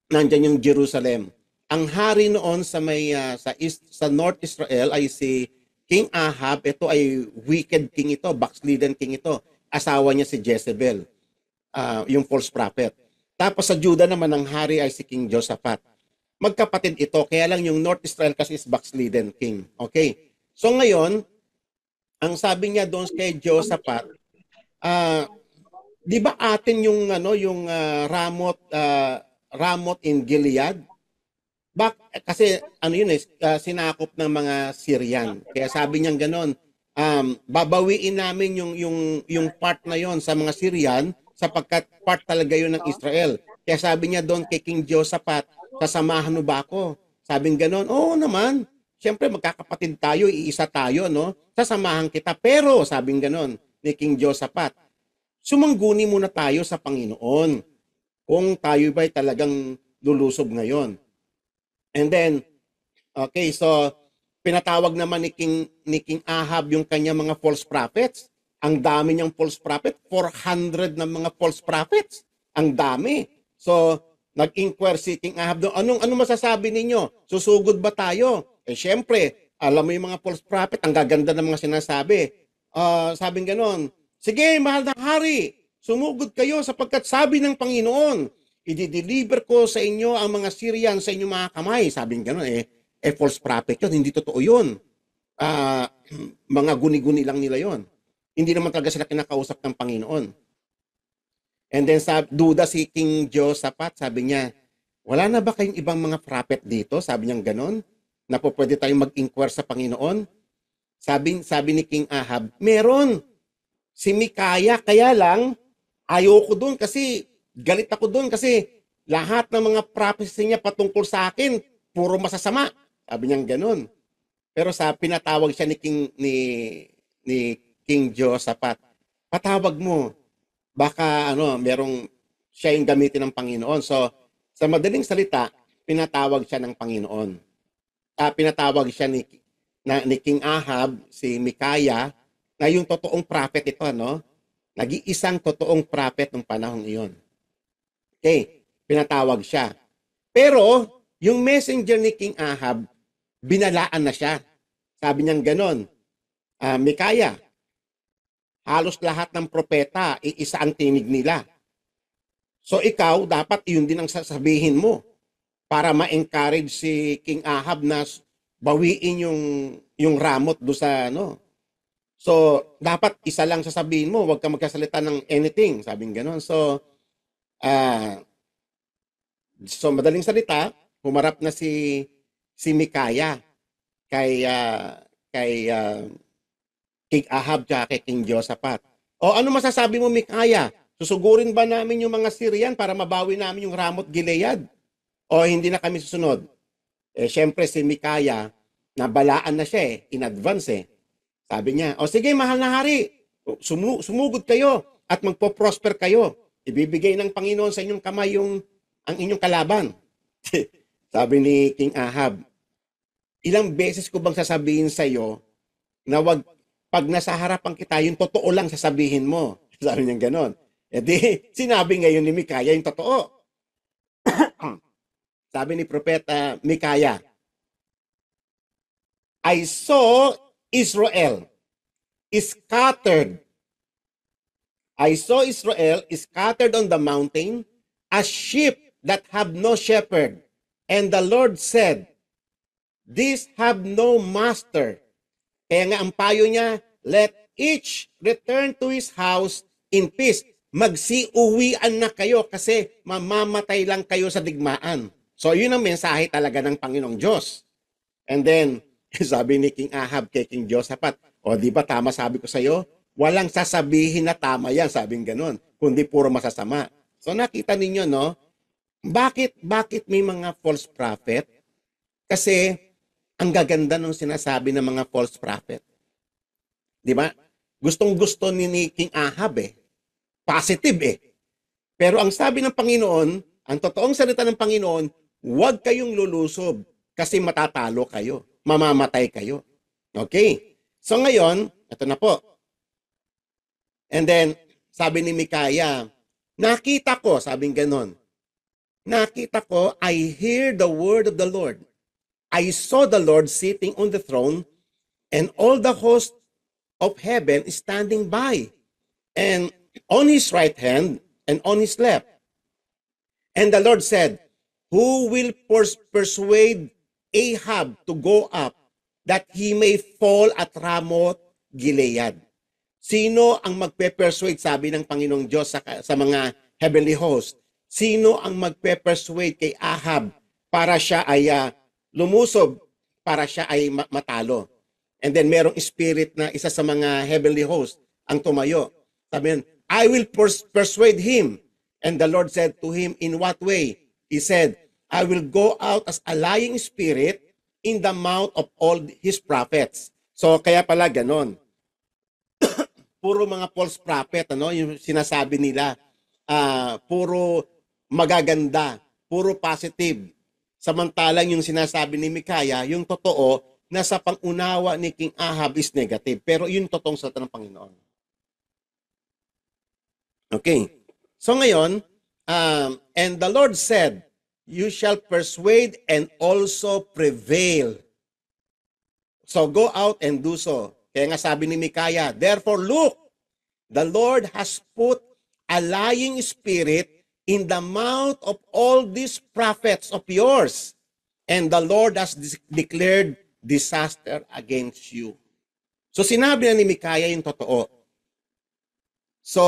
Speaker 1: Nandyan yung Jerusalem. Ang hari noon sa sa North Israel ay si King Ahab. Ito ay wicked king ito, backslidden king ito. Asawa niya si Jezebel, yung false prophet. Tapos sa Judah naman ang hari ay si King Josaphat. Magkapatid ito, kaya lang yung North Israel kasi is backslidden king. Okay. So ngayon, ang sabi niya doon kay Josaphat, di ba atin yung Ramoth in Gilead? Kasi sinakop ng mga Syrian. Kaya sabi niya gano'n, babawiin namin yung part na yon sa mga Syrian sapagkat part talaga yun ng Israel. Kaya sabi niya doon kay King Josaphat, sasamahan mo ba ako? Sabing gano'n, oo naman. Siyempre magkakapatid tayo, iisa tayo, no? Sasamahan kita. Pero, sabing gano'n ni King Josaphat, sumangguni muna tayo sa Panginoon kung tayo ba'y talagang lulusob ngayon. And then, okay, so pinatawag naman ni King Ahab yung kanya mga false prophets. Ang dami niyang false prophet, 400 na mga false prophets. Ang dami. So, nag-inquire si King Ahab doon, anong masasabi ninyo? Susugod ba tayo? Siyempre, alam mo yung mga false prophet, ang gaganda ng mga sinasabi. Sabing ganon, sige, mahal na hari, sumugod kayo sapagkat sabi ng Panginoon, i-deliver ko sa inyo ang mga Syrian sa inyong mga kamay. Sabing ganon, false prophet yun, hindi totoo yun. Mga guni-guni lang nila yon. Hindi naman talaga sila kinakausap ng Panginoon. And then duda si King Josaphat, sabi niya, wala na ba kayong ibang mga prophet dito? Sabi niya ganon, na po pwede tayong mag-inquire sa Panginoon. Sabi ni King Ahab, meron. Si Mikaya, kaya lang, ayoko doon kasi, galit ako doon kasi lahat ng mga prophecy niya patungkol sa akin, puro masasama. Sabi niya ganon. Pero pinatawag siya ni King Josaphat, patawag mo. Baka merong siya yung gamitin ng Panginoon. So, sa madaling salita, pinatawag siya ng Panginoon. Pinatawag siya ni King Ahab, si Mikaya, na yung totoong prophet ito, nag-iisang totoong prophet ng panahon iyon. Okay, pinatawag siya. Pero, yung messenger ni King Ahab, binalaan na siya. Sabi niya ganon, Mikaya, halos lahat ng propeta, iisa ang tinig nila. So ikaw, dapat yun din ang sasabihin mo para ma-encourage si King Ahab na bawiin yung ramot do sa ano. So, dapat isa lang sasabihin mo, huwag kang magkasalita ng anything, sabing gano'n. So, madaling salita, humarap na si Mikaya kay King Ahab at kay King Jehoshaphat. O ano masasabi mo, Mikaya? Susugurin ba namin yung mga Syrian para mabawi namin yung Ramot Gilead? O hindi na kami susunod? Syempre si Mikaya, nabalaan na siya in advance Sabi niya, o sige mahal na hari, sumugod kayo at magpo-prosper kayo. Ibibigay ng Panginoon sa inyong kamay ang inyong kalaban. Sabi ni King Ahab, ilang beses ko bang sasabihin sa iyo na pag nasa harapan kita, yung totoo lang sasabihin mo. Sabi niya ganon. Sinabi ngayon ni Mikaya yung totoo. Sabi ni Propeta Mikaya, I saw Israel scattered. I saw Israel scattered on the mountain as sheep that have no shepherd. And the Lord said, these have no master. Kaya nga ang payo niya, let each return to his house in peace. Magsiuwian na kayo kasi mamamatay lang kayo sa digmaan. So yun ang mensahe talaga ng Panginoong Diyos. And then, sabi ni King Ahab kay King Jehoshaphat, o di ba tama sabi ko sa iyo, walang sasabihin na tama yan, sabing ganun, kundi puro masasama. So nakita ninyo, no? Bakit may mga false prophet? Kasi ang gaganda nung sinasabi ng mga false prophet. Di ba? Gustong-gusto ni King Ahab Positive Pero ang sabi ng Panginoon, ang totoong salita ng Panginoon, huwag kayong lulusob kasi matatalo kayo. Mamamatay kayo. Okay? So ngayon, ito na po. And then, sabi ni Mikaya, nakita ko, sabing ganon, nakita ko, I hear the word of the Lord. I saw the Lord sitting on the throne and all the host of heaven is standing by. And on his right hand and on his left. And the Lord said, who will persuade Ahab to go up that he may fall at Ramoth Gilead? Sino ang magpe-persuade, sabi ng Panginoong Diyos sa mga heavenly host? Sino ang magpe-persuade kay Ahab para siya ay lumusob, para siya ay matalo? And then merong spirit na isa sa mga heavenly host ang tumayo. Sabi niyan, I will persuade him. And the Lord said to him, in what way? He said, I will go out as a lying spirit in the mouth of all his prophets. So kaya pala ganon. Puro mga false prophet, yung sinasabi nila, puro magaganda, puro positive. Samantalang yung sinasabi ni Mikaya, yung totoo, nasa pangunawa ni King Ahab is negative. Pero yun totoong salita ng Panginoon. Okay. So ngayon, and the Lord said, you shall persuade and also prevail. So go out and do so. Kaya nga sabi ni Mikaya, therefore look, the Lord has put a lying spirit in the mouth of all these prophets of yours, and the Lord has declared disaster against you. So sinabi na ni Mikaya yung totoo. So,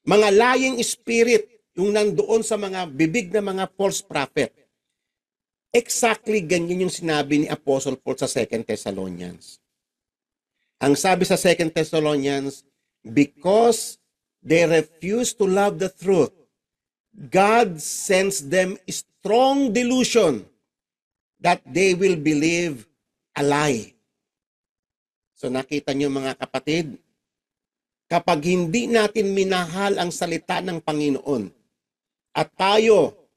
Speaker 1: mga lying spirit, yung nandoon sa mga bibig na mga false prophet. Exactly ganyan yung sinabi ni Apostle Paul sa 2 Thessalonians. Ang sabi sa 2 Thessalonians, because they refuse to love the truth, God sends them strong delusion that they will believe a lie. So nakita niyo mga kapatid, kapag hindi natin minahal ang salita ng Panginoon at tayo,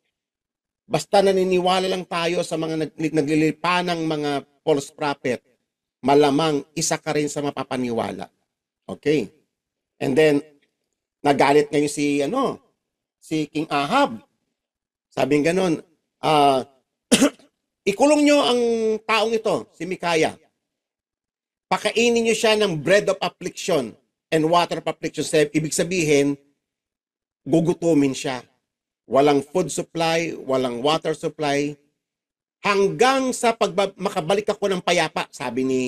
Speaker 1: basta naniniwala lang tayo sa mga naglilipa ng mga false prophet, malamang isa ka rin sa mapapaniwala. Okay? And then, nagalit ngayon si King Ahab. Sabing ganon, Ikulong nyo ang taong ito, si Mikaya. Pakainin nyo siya ng bread of affliction and water of affliction. Ibig sabihin, gugutumin siya. Walang food supply, walang water supply. Hanggang sa makabalik ako ng payapa, sabi ni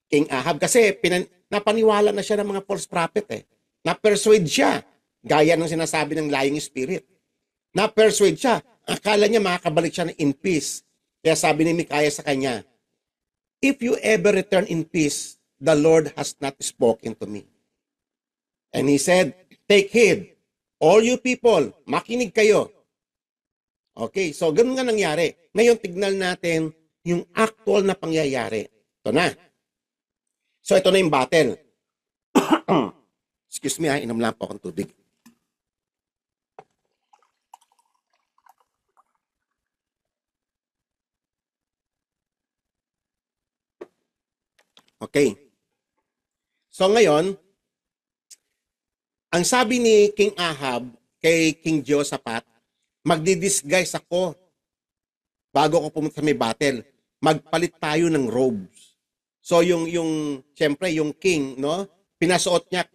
Speaker 1: King Ahab. Kasi napaniwala na siya ng mga false prophet eh. Na-persuade siya. Gaya ng sinasabi ng lying spirit. Na-persuade siya. Akala niya makakabalik siya in peace. Kaya sabi ni Mikaya sa kanya, if you ever return in peace, the Lord has not spoken to me. And he said, take heed, all you people, makinig kayo. Okay, so ganun nga nangyari. Ngayon, tignan natin yung actual na pangyayari. Ito na. So ito na yung battle. Excuse me, inom lang po akong tubig. Okay. So ngayon, ang sabi ni King Ahab kay King Jehoshaphat, magdi-disguise ako bago ako pumunta sa may battle. Magpalit tayo ng robes. So siyempre yung king, no? Pinasuot niya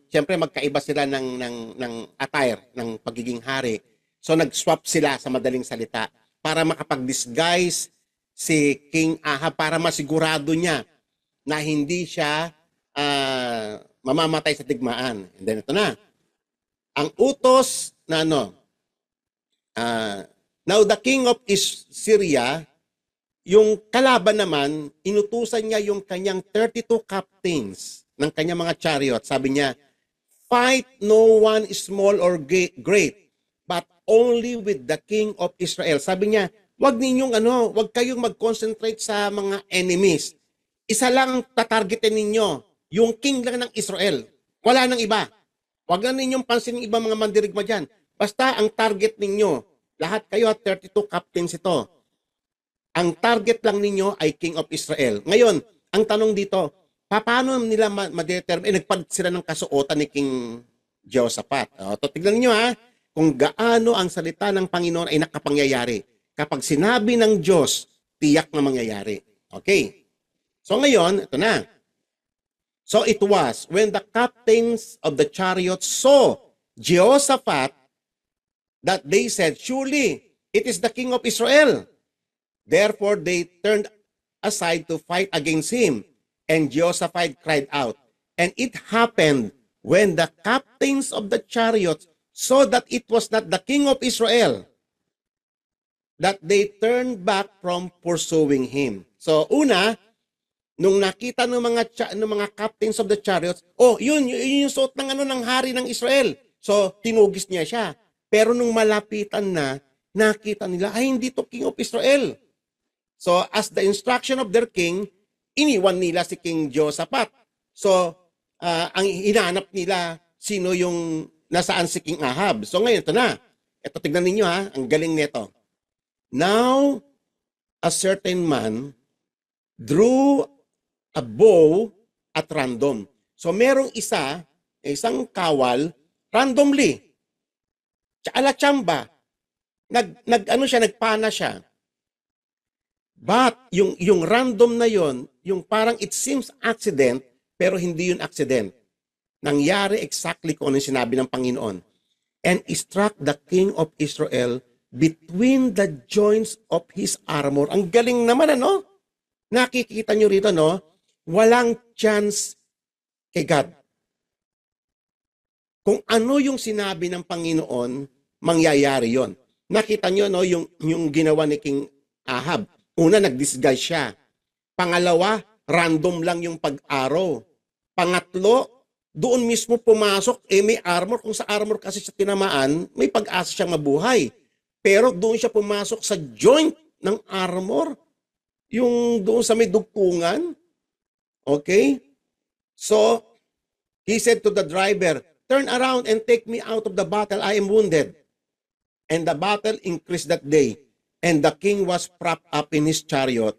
Speaker 1: siyempre magkaiba sila ng attire ng pagiging hari. So nag-swap sila sa madaling salita para makapag-disguise si King Ahab para masigurado niya na hindi siya mamamatay sa digmaan. And then ito na. Ang utos na now the king of Syria, yung kalaban naman, inutusan niya yung kanyang 32 captains ng kanyang mga chariot. Sabi niya, fight no one small or great, but only with the king of Israel. Sabi niya, wag kayong mag-concentrate sa mga enemies. Isa lang tatargetin ninyo, yung king lang ng Israel. Wala nang iba. Wag na ninyong pansin ng ibang mga mandirigma dyan. Basta ang target ninyo, lahat kayo at 32 captains ito. Ang target lang ninyo ay King of Israel. Ngayon, ang tanong dito, paano nila ma-determine? Nagpalit sila ng kasuotan ni King Jehoshaphat. Tignan niyo kung gaano ang salita ng Panginoon ay nakapangyayari. Kapag sinabi ng Diyos, tiyak na mangyayari. Okay. So ngayon, ito na. So it was when the captains of the chariots saw Jehoshaphat that they said, surely it is the king of Israel. Therefore they turned aside to fight against him. And Jehoshaphat cried out. And it happened when the captains of the chariots saw that it was not the king of Israel, that they turned back from pursuing him. So una, nung nakita ng mga captains of the chariots, yun yung suot ng hari ng Israel. So tinugis niya siya. Pero nung malapitan na, nakita nila, ay hindi to king of Israel. So as the instruction of their king, iniwan nila si King Jehoshaphat. So ang hinanap nila, sino yung nasaan si King Ahab. So ngayon, ito na. Ito, tignan ninyo ang galing nito. Now, a certain man drew a bow at random. So merong isang kawal, randomly. Ala-chamba. Nagpana siya. But yung random na yon, yung parang it seems accident, pero hindi yun accident. Nangyari exactly kung ano yung sinabi ng Panginoon. And struck the king of Israel between the joints of his armor. Ang galing naman, Nakikita nyo rito, walang chance kay God. Kung ano yung sinabi ng Panginoon, mangyayari yon. Nakita nyo, yung ginawa ni King Ahab. Una, nag-disguise siya. Pangalawa, random lang yung pag-araw. Pangatlo, doon mismo pumasok, may armor. Kung sa armor kasi siya tinamaan, may pag-asa siyang mabuhay. Pero doon siya pumasok sa joint ng armor. Yung doon sa may dugtungan. Okay? So, he said to the driver, turn around and take me out of the battle. I am wounded. And the battle increased that day. And the king was propped up in his chariot,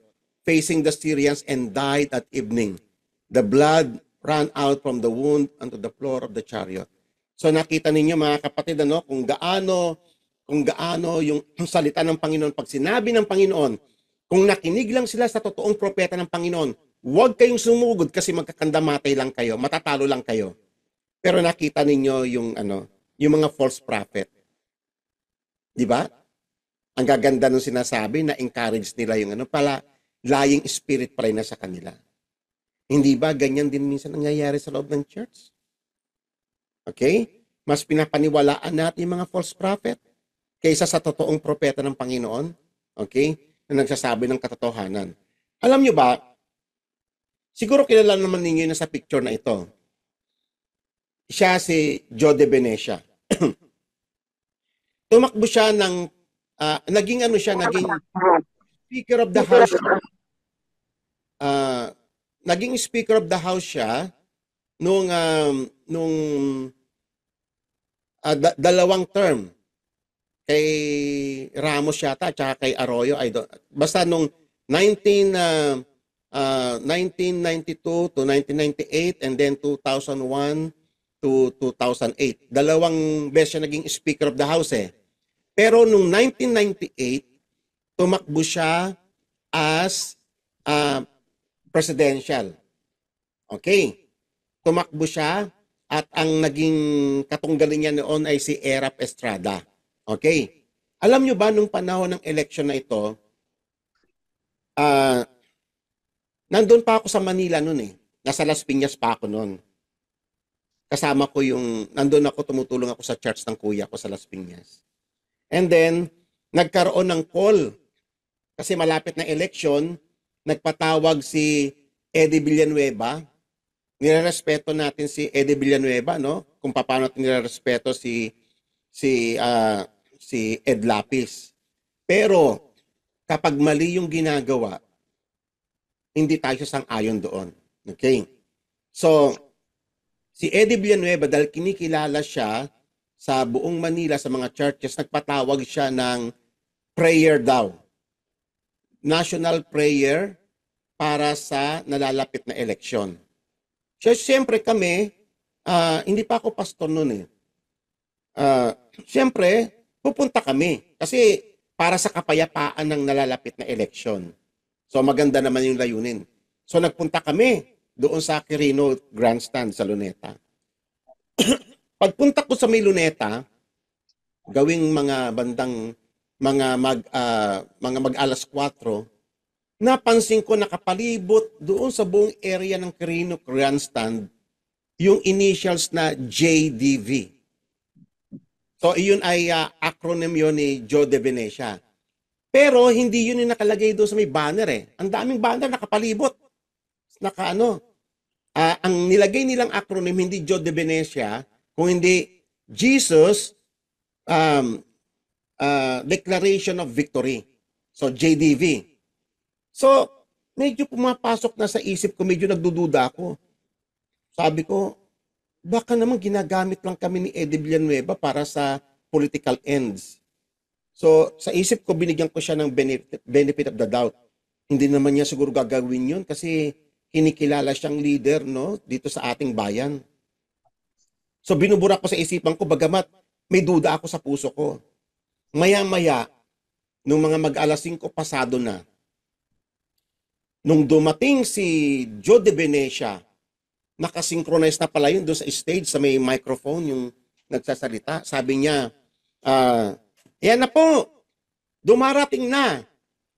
Speaker 1: facing the Syrians, and died at evening. The blood ran out from the wound onto the floor of the chariot. So nakita ninyo mga kapatid, kung kung gaano yung salita ng Panginoon. Pag sinabi ng Panginoon, kung nakinig lang sila sa totoong propeta ng Panginoon, huwag kayong sumugod kasi magkakandamatay lang kayo, matatalo lang kayo. Pero nakita ninyo yung mga false prophet. Di ba? Ang gaganda nung sinasabi na encourage nila yung lying spirit pa rin na sa kanila. Hindi ba ganyan din minsan nangyayari sa loob ng church? Okay? Mas pinapaniwalaan natin yung mga false prophet kaysa sa totoong propeta ng Panginoon, okay, na nagsasabi ng katotohanan. Alam nyo ba, siguro kilala naman ninyo na sa picture na ito. Siya si Joe de Venecia. Tumakbo siya ng, naging Speaker of the House. Naging Speaker of the House siya nung dalawang term. Kay Ramos yata, tsaka kay Arroyo. Basta nung 1992 to 1998 and then 2001 to 2008. Dalawang beses siya naging Speaker of the House eh. Pero nung 1998, tumakbo siya as presidential. Okay. Tumakbo siya at ang naging katunggalin niya noon ay si Erap Estrada. Okay. Alam nyo ba nung panahon ng election na ito, nandun pa ako sa Manila noon eh. Nasa Las Piñas pa ako noon. Kasama ko nandun ako, tumutulong ako sa church ng kuya ko sa Las Piñas. And then, nagkaroon ng call. Kasi malapit na election, nagpatawag si Eddie Villanueva. Nirerespeto natin si Eddie Villanueva, no? Kung paano natin nirerespeto si Ed Lapis. Pero, kapag mali yung ginagawa, hindi tayo sang-ayon doon. Okay? So, si Eddie Villanueva, dahil kinikilala siya sa buong Manila, sa mga churches, nagpatawag siya ng prayer daw. National prayer para sa nalalapit na eleksyon. So, siyempre kami, hindi pa ako pastor noon eh. Siyempre, pupunta kami. Kasi para sa kapayapaan ng nalalapit na eleksyon. So, maganda naman yung layunin. So, nagpunta kami doon sa Quirino Grandstand sa Luneta. Pagpunta ko sa may Luneta, gawing mga bandang mag alas 4, napansin ko nakapalibot doon sa buong area ng Quirino Grandstand yung initials na JDV. So, iyon ay acronym yun ni Joe de Venecia. Pero hindi yun yung nakalagay doon sa may banner eh. Ang daming banner nakapalibot. Ang nilagay nilang acronym hindi Joe de Venecia, kung hindi Jesus Declaration of Victory. So JDV. So medyo pumapasok na sa isip ko, medyo nagdududa ako. Sabi ko, baka naman ginagamit lang kami ni Eddie Villanueva para sa political ends. So sa isip ko, binigyan ko siya ng benefit of the doubt. Hindi naman niya siguro gagawin yun kasi kinikilala siyang leader, no, dito sa ating bayan. So binubura ko sa isipan ko, bagamat may duda ako sa puso ko. Maya-maya, nung mga mag-alas 5 pasado na, nung dumating si Joe de Venecia, nakasynchronize na pala yun doon sa stage, sa may microphone, yung nagsasalita. Sabi niya, yan na po, dumarating na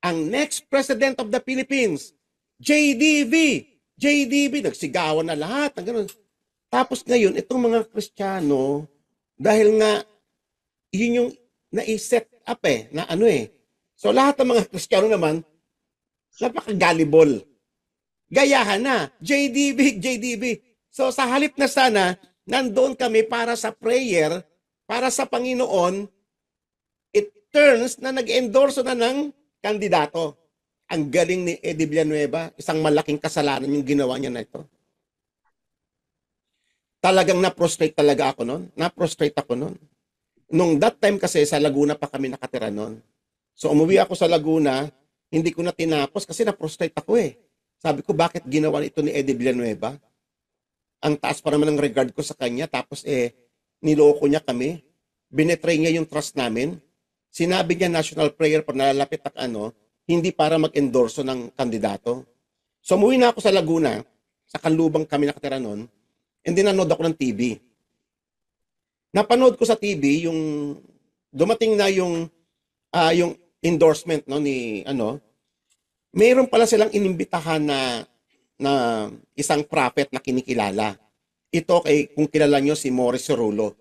Speaker 1: ang next President of the Philippines, JDV. JDV, nagsigawan na lahat. Tapos ngayon, itong mga Kristiyano, dahil nga, yun yung nai-set up na So lahat ng mga Kristiyano naman, napaka-gullible. Gayahan na, JDV, JDV. So sa halip na sana, nandoon kami para sa prayer, para sa Panginoon, it turns na nag-endorso na ng kandidato. Ang galing ni Eddie Villanueva, isang malaking kasalanan yung ginawa niya na ito. Talagang na-prostrate talaga ako noon. Na-prostrate ako noon. Nung that time kasi sa Laguna pa kami nakatira noon. So umuwi ako sa Laguna, hindi ko na tinapos kasi na-prostrate ako eh. Sabi ko, bakit ginawa ito ni Eddie Villanueva? Ang taas pa naman ng regard ko sa kanya, tapos niloko niya kami. Binetray niya yung trust namin. sinabi niya national prayer pag nalalapit at hindi para mag-endorso ng kandidato. So umuwi na ako sa Laguna, sa Kanlubang kami nakatira noon, and then nanood ako ng TV. Napanood ko sa TV yung dumating na yung endorsement ni mayroon pala silang inimbitahan na isang prophet na kinikilala. Ito kung kilala nyo si Morris Cerullo.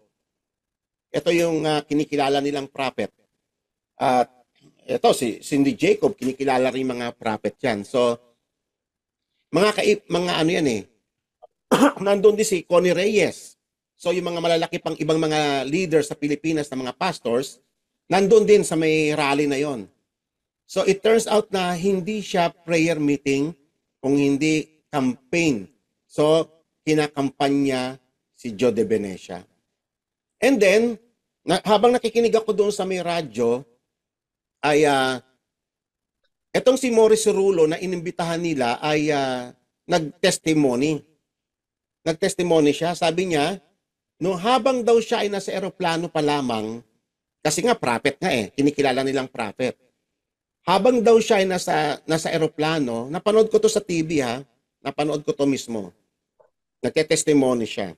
Speaker 1: Ito yung kinikilala nilang prophet. At ito si Cindy Jacob, kinikilala rin mga prophet yan. So mga yan nandun din si Connie Reyes. So yung mga malalaki pang ibang mga leaders sa Pilipinas na mga pastors, nandun din sa may rally na yon. So it turns out na hindi siya prayer meeting, kung hindi campaign. So kinakampanya si Joe de Venecia. And then, habang nakikinig ako doon sa may radyo, ay etong si Morris Cerullo na inimbitahan nila ay nag-testimony. Nag-testimony siya. Sabi niya, habang daw siya ay nasa eroplano pa lamang, kasi nga prophet nga kinikilala nilang prophet. Habang daw siya ay nasa eroplano, napanood ko to sa TV napanood ko to mismo. Nagte-testimony siya.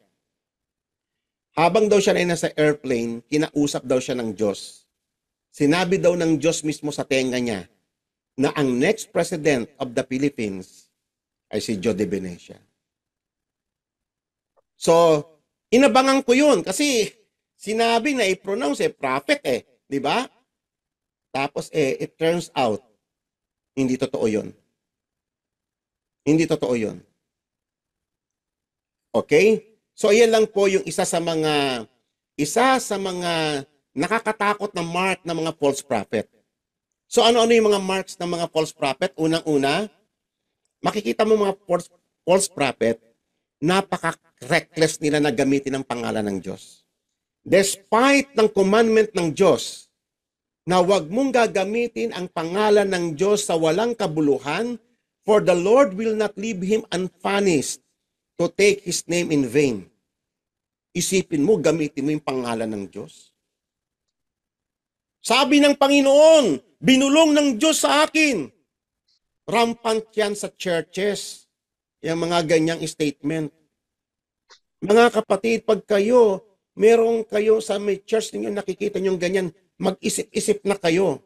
Speaker 1: Habang daw siya ay nasa airplane, kinausap daw siya ng Diyos. Sinabi daw ng Diyos mismo sa tenga niya na ang next president of the Philippines ay si Joe de Venecia. So, inabangan ko yun kasi sinabi na i-pronounce prophet di ba? Tapos it turns out, hindi totoo yun. Hindi totoo yun. Okay? So, ayan lang po yung isa sa mga nakakatakot na mark ng mga false prophet. So ano-ano yung mga marks ng mga false prophet? Unang-una, makikita mo mga false prophet, napaka-reckless nila na gamitin ang pangalan ng Diyos. Despite ng commandment ng Diyos na huwag mong gagamitin ang pangalan ng Diyos sa walang kabuluhan, for the Lord will not leave him unpunished to take his name in vain. Isipin mo, gamitin mo yung pangalan ng Diyos. Sabi ng Panginoon, binulong ng Diyos sa akin. Rampant yan sa churches. Yung mga ganyang statement. Mga kapatid, pag merong kayo sa may church ninyo, nakikita nyo ganyan, mag-isip-isip na kayo.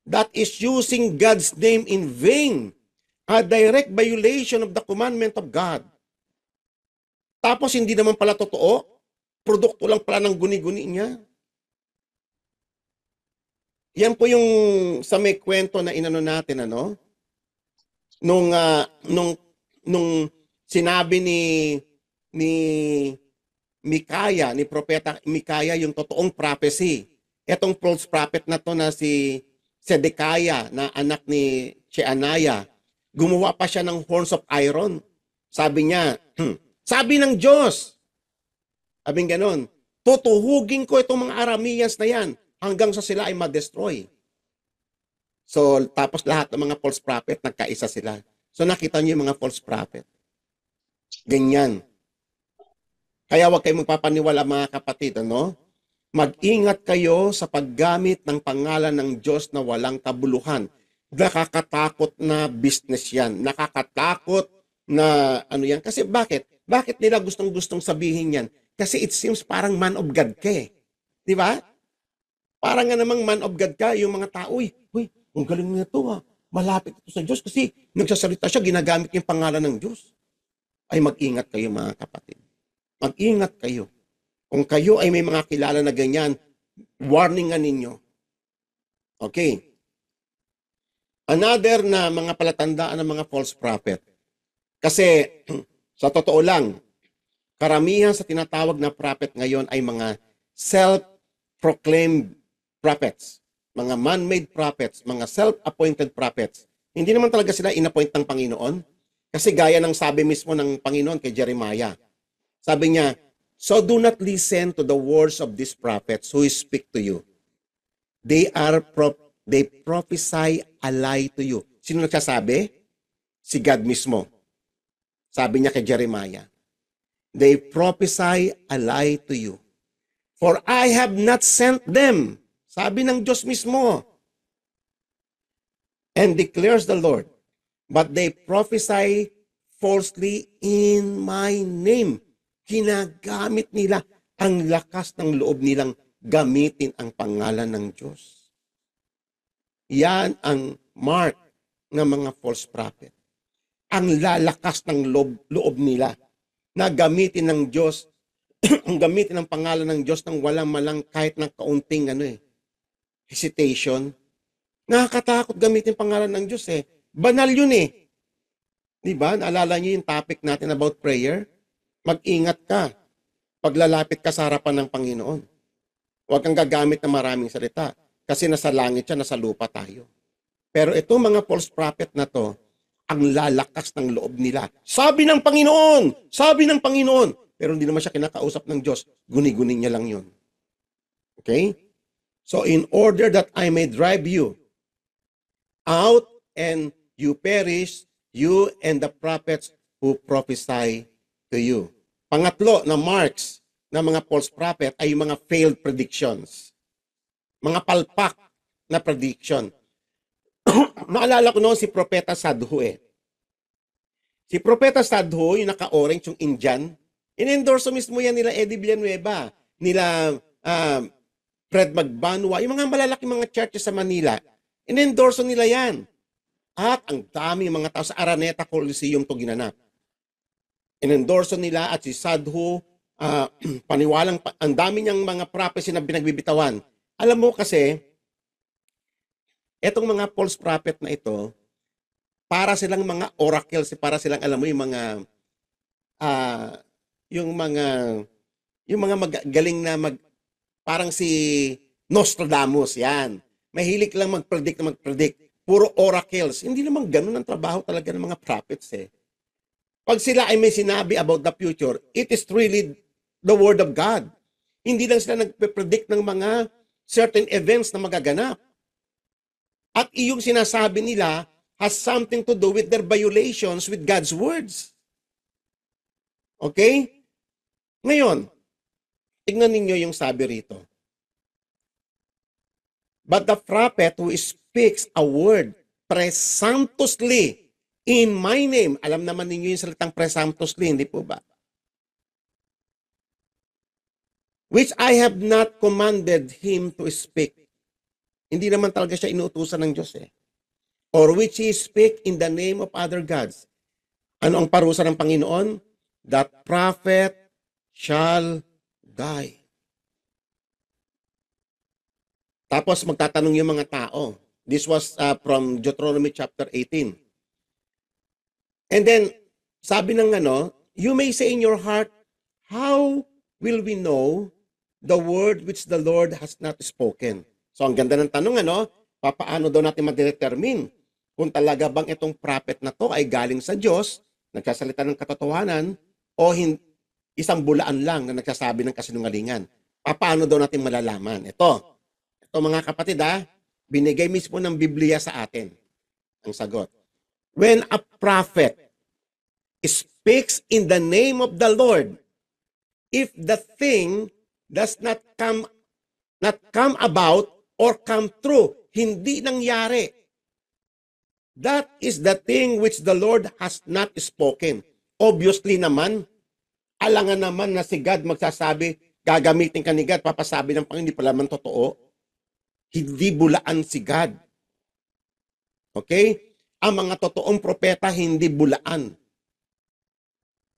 Speaker 1: That is using God's name in vain. A direct violation of the commandment of God. Tapos hindi naman pala totoo. Produkto lang pala ng guni-guni niya. Yan po yung sa may kwento na inano natin, nung sinabi ni Mikaya, ni propeta Mikaya, yung totoong prophecy. Etong false prophet na to na si Sedekaya, na anak ni Cheanaya, gumawa pa siya ng horns of iron. Sabi niya, sabi ng Diyos, sabing ganon, tutuhugin ko itong mga Arameans na yan hanggang sa sila ay ma-destroy. So, tapos lahat ng mga false prophet, nagkaisa sila. So, nakita niyo yung mga false prophet. Ganyan. Kaya huwag kayong magpapaniwala mga kapatid, Mag-ingat kayo sa paggamit ng pangalan ng Diyos na walang kabuluhan. Nakakatakot na business yan. Nakakatakot na yan. Kasi bakit? Bakit nila gustong-gustong sabihin yan? Kasi it seems parang man of God ka Di ba? Parang nga namang man of God ka, yung mga tao, ang galing na ito malapit ito sa Diyos kasi nagsasalita siya, ginagamit yung pangalan ng Diyos. Ay mag-ingat kayo mga kapatid. Mag-ingat kayo. Kung kayo ay may mga kilala na ganyan, warningan ninyo. Okay. Another na mga palatandaan ng mga false prophet. Kasi sa totoo lang, karamihan sa tinatawag na prophet ngayon ay mga self-proclaimed prophets, mga man-made prophets, mga self-appointed prophets. Hindi naman talaga sila inappoint ng Panginoon. Kasi gaya ng sabi mismo ng Panginoon kay Jeremiah. Sabi niya, so do not listen to the words of these prophets who speak to you. They prophesy a lie to you. Sino nagsasabi? Si God mismo. Sabi niya kay Jeremiah, they prophesy a lie to you. For I have not sent them. Sabi ng Diyos mismo. And declares the Lord, but they prophesy falsely in my name. Ginagamit nila ang lakas ng loob nilang gamitin ang pangalan ng Diyos. Yan ang mark ng mga false prophet. Ang lalakas ng loob nila na gamitin ng Diyos, ang gamitin ng pangalan ng Diyos nang walang malang kahit ng kaunting hesitation. Nakakatakot gamitin pangalan ng Diyos eh. Banal yun eh. Di ba? Naalala niyo yung topic natin about prayer? Mag-ingat ka. Paglalapit ka sa harapan ng Panginoon. Huwag kang gagamit ng maraming salita. Kasi nasa langit siya, nasa lupa tayo. Pero itong mga false prophet na to, ang lalakas ng loob nila. Sabi ng Panginoon! Sabi ng Panginoon! Pero hindi naman siya kinakausap ng Diyos. Guni-guni niya lang yun. Okay? So in order that I may drive you out and you perish, you and the prophets who prophesy to you. Pangatlo na marks ng mga false prophet ay yung mga failed predictions. Mga palpak na prediction. Naalala ko noon si Propeta Sadhu eh. Si Propeta Sadhu, yung naka-orange, yung Indian, in-endorso mismo yan nila Eddie Villanueva, nila Fred Magbanwa, yung mga malalaking mga churches sa Manila, in-endorso nila yan. At ang daming mga tao sa Araneta Coliseum to ginanap. In-endorso nila at si Sadhu, paniwalang, ang dami niyang mga prophecy na binagbibitawan. Alam mo kasi, etong mga false prophet na ito, para silang mga oracles, para silang, alam mo, yung mga magaling na parang si Nostradamus, yan. Mahilig lang mag-predict. Puro oracles. Hindi naman ganun ang trabaho talaga ng mga prophets eh. Pag sila ay may sinabi about the future, it is really the word of God. Hindi lang sila nagpe-predict ng mga certain events na magaganap. At iyong sinasabi nila has something to do with their violations with God's words. Okay? Ngayon, tingnan ninyo yung sabi rito. But the prophet who speaks a word presumptuously in my name. Alam naman ninyo yung salitang presumptuously, hindi po ba? Which I have not commanded him to speak. Hindi naman talaga siya inuutusan ng Diyos eh. Or which he speak in the name of other gods. Ano ang parusa ng Panginoon? That prophet shall die. Tapos magtatanong yung mga tao. This was from Deuteronomy chapter 18. And then, sabi ng you may say in your heart, how will we know the word which the Lord has not spoken? So, ang ganda ng tanong, papaano daw natin ma-determine kung talaga bang itong prophet na to ay galing sa Diyos, nagsasalita ng katotohanan, o isang bulaan lang na nagsasabi ng kasinungalingan. Paano daw natin malalaman? Ito mga kapatid, binigay mismo ng Biblia sa atin ang sagot. When a prophet speaks in the name of the Lord, if the thing does not come about or come true, hindi nangyari, that is the thing which the Lord has not spoken. Obviously naman, alangan naman na si God magsasabi, gagamitin ka ni God, papasabi ng Panginoon, hindi pala man totoo. Hindi bulaan si God. Okay? Ang mga totoong propeta, hindi bulaan.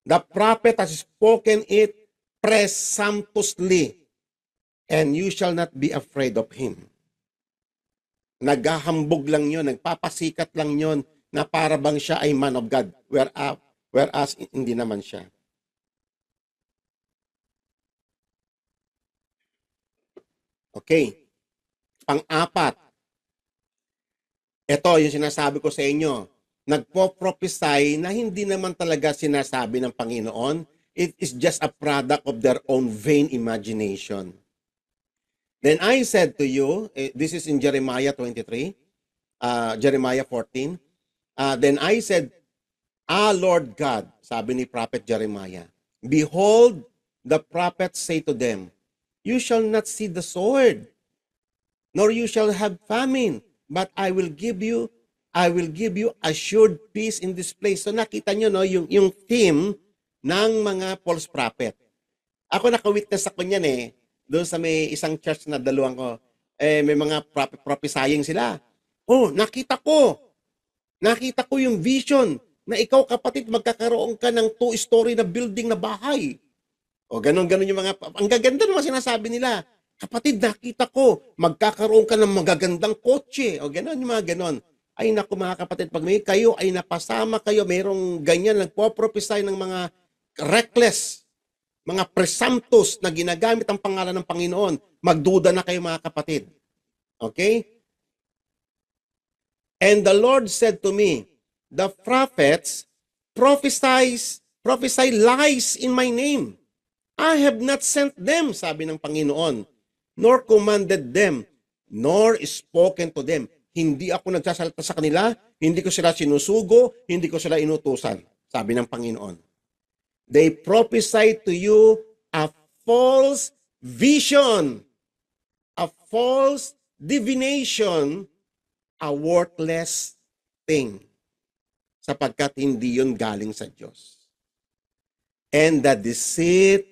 Speaker 1: The prophet has spoken it presumptuously, and you shall not be afraid of him. Naghahambog lang yun, nagpapasikat lang yun, na para bang siya ay man of God, whereas hindi naman siya. Okay. Pang-apat, ito yung sinasabi ko sa inyo, nagpo-prophesy na hindi naman talaga sinasabi ng Panginoon, it is just a product of their own vain imagination. Then I said to you, this is in Jeremiah 23, Jeremiah 14, then I said, Lord God, sabi ni Prophet Jeremiah, behold, the prophets say to them, you shall not see the sword, nor you shall have famine, but I will give you assured peace in this place. So nakita nyo, no, yung theme ng mga false prophet. Ako naka-witness ako niyan doon sa may isang church na daluhan ko. May mga prophesying sila. Oh, nakita ko yung vision na ikaw, kapatid, magkakaroon ka ng 2-story na building na bahay. O ganon yung mga, ang gaganda naman sinasabi nila. Kapatid, nakita ko, magkakaroon ka ng magagandang kotse. O ganon yung mga ganon. Ay naku mga kapatid, pag may kayo ay napasama kayo, mayroong ganyan, nagpo-prophesy ng mga reckless, mga presumptuous na ginagamit ang pangalan ng Panginoon, magduda na kayo mga kapatid. Okay? And the Lord said to me, the prophets prophesy lies in my name. I have not sent them, sabi ng Panginoon, nor commanded them, nor spoken to them. Hindi ako nagsasalita sa kanila, hindi ko sila sinusugo, hindi ko sila inutusan, sabi ng Panginoon. They prophesy to you a false vision, a false divination, a worthless thing, sapagkat hindi yun galing sa Diyos. And the deceit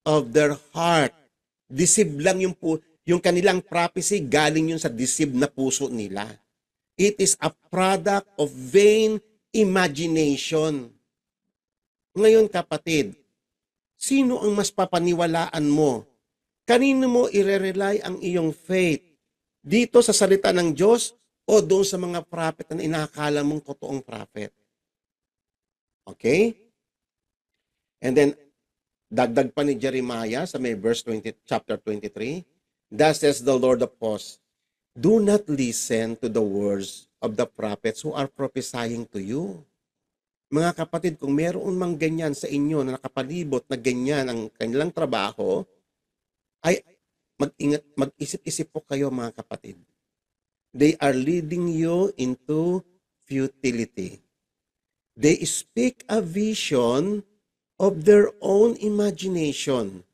Speaker 1: of their heart, deceive lang yung kanilang prophecy, galing yun sa deceive na puso nila. It is a product of vain imagination. Ngayon kapatid, sino ang mas papaniwalaan mo? Kanino mo irerely ang iyong faith? Dito sa salita ng Diyos o doon sa mga prophet na inakala mong totoong prophet? Okay? And then, dagdag pa ni Jeremiah sa may verse 20, chapter 23, thus says the Lord of hosts, do not listen to the words of the prophets who are prophesying to you. Mga kapatid, kung meron mang ganyan sa inyo na nakapalibot na ganyan ang kanilang trabaho, ay mag-isip-isip po kayo mga kapatid. They are leading you into futility. They speak a vision of their own imagination,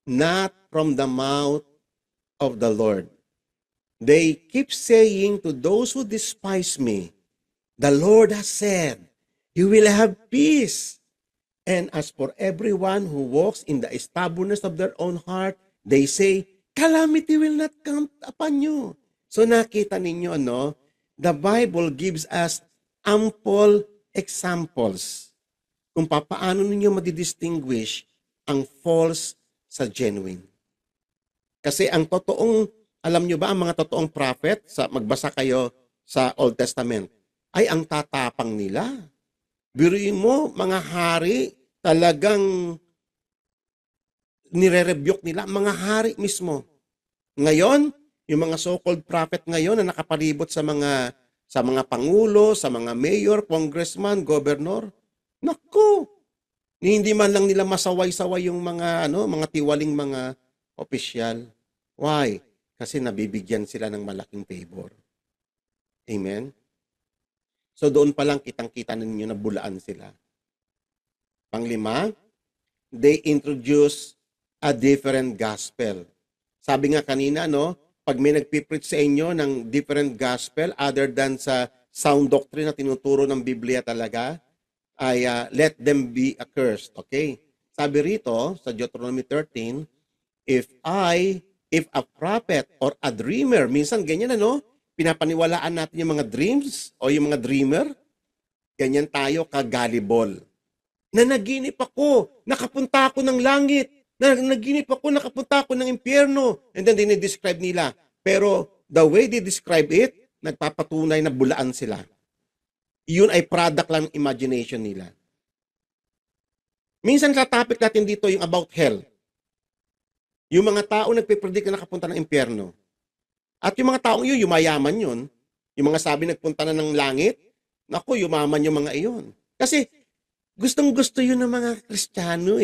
Speaker 1: not from the mouth of the Lord. They keep saying to those who despise me, the Lord has said, you will have peace. And as for everyone who walks in the stubbornness of their own heart, they say, calamity will not come upon you. So nakita ninyo, no? The Bible gives us ample examples kung paano ninyo madidistinguish ang false sa genuine. Kasi ang totoong, alam nyo ba, ang mga totoong prophet, magbasa kayo sa Old Testament, ay ang tatapang nila. Biruin mo, mga hari, talagang nire-rebuke nila, mga hari mismo. Ngayon, yung mga so-called prophet ngayon na nakapalibot sa mga pangulo, sa mga mayor, congressman, governor, naku, hindi man lang nila masaway-saway yung mga tiwaling mga opisyal. Why? Kasi nabibigyan sila ng malaking favor. Amen? So doon pa lang kitang-kita ninyo na bulaan sila. Panglima, they introduce a different gospel. Sabi nga kanina, pag may nagpipreach sa inyo ng different gospel other than sa sound doctrine na tinuturo ng Biblia talaga, ay let them be accursed. Okay? Sabi rito sa Deuteronomy 13, if a prophet or a dreamer, minsan ganyan pinapaniwalaan natin yung mga dreams o yung mga dreamer, ganyan tayo kagalibol. Nanaginip ako, nakapunta ako ng langit, nanaginip ako, nakapunta ako ng impyerno. And then dinidescribe nila. Pero the way they describe it, nagpapatunay na bulaan sila. Yun ay product lang ng imagination nila. Minsan sa topic natin dito yung about hell. Yung mga tao nagpipredict na nakapunta ng impyerno. At yung mga taong yun, yumayaman yun. Yung mga sabi nagpunta na ng langit, naku, yumaman yung mga iyon. Kasi gustong-gusto yun ng mga Kristiyano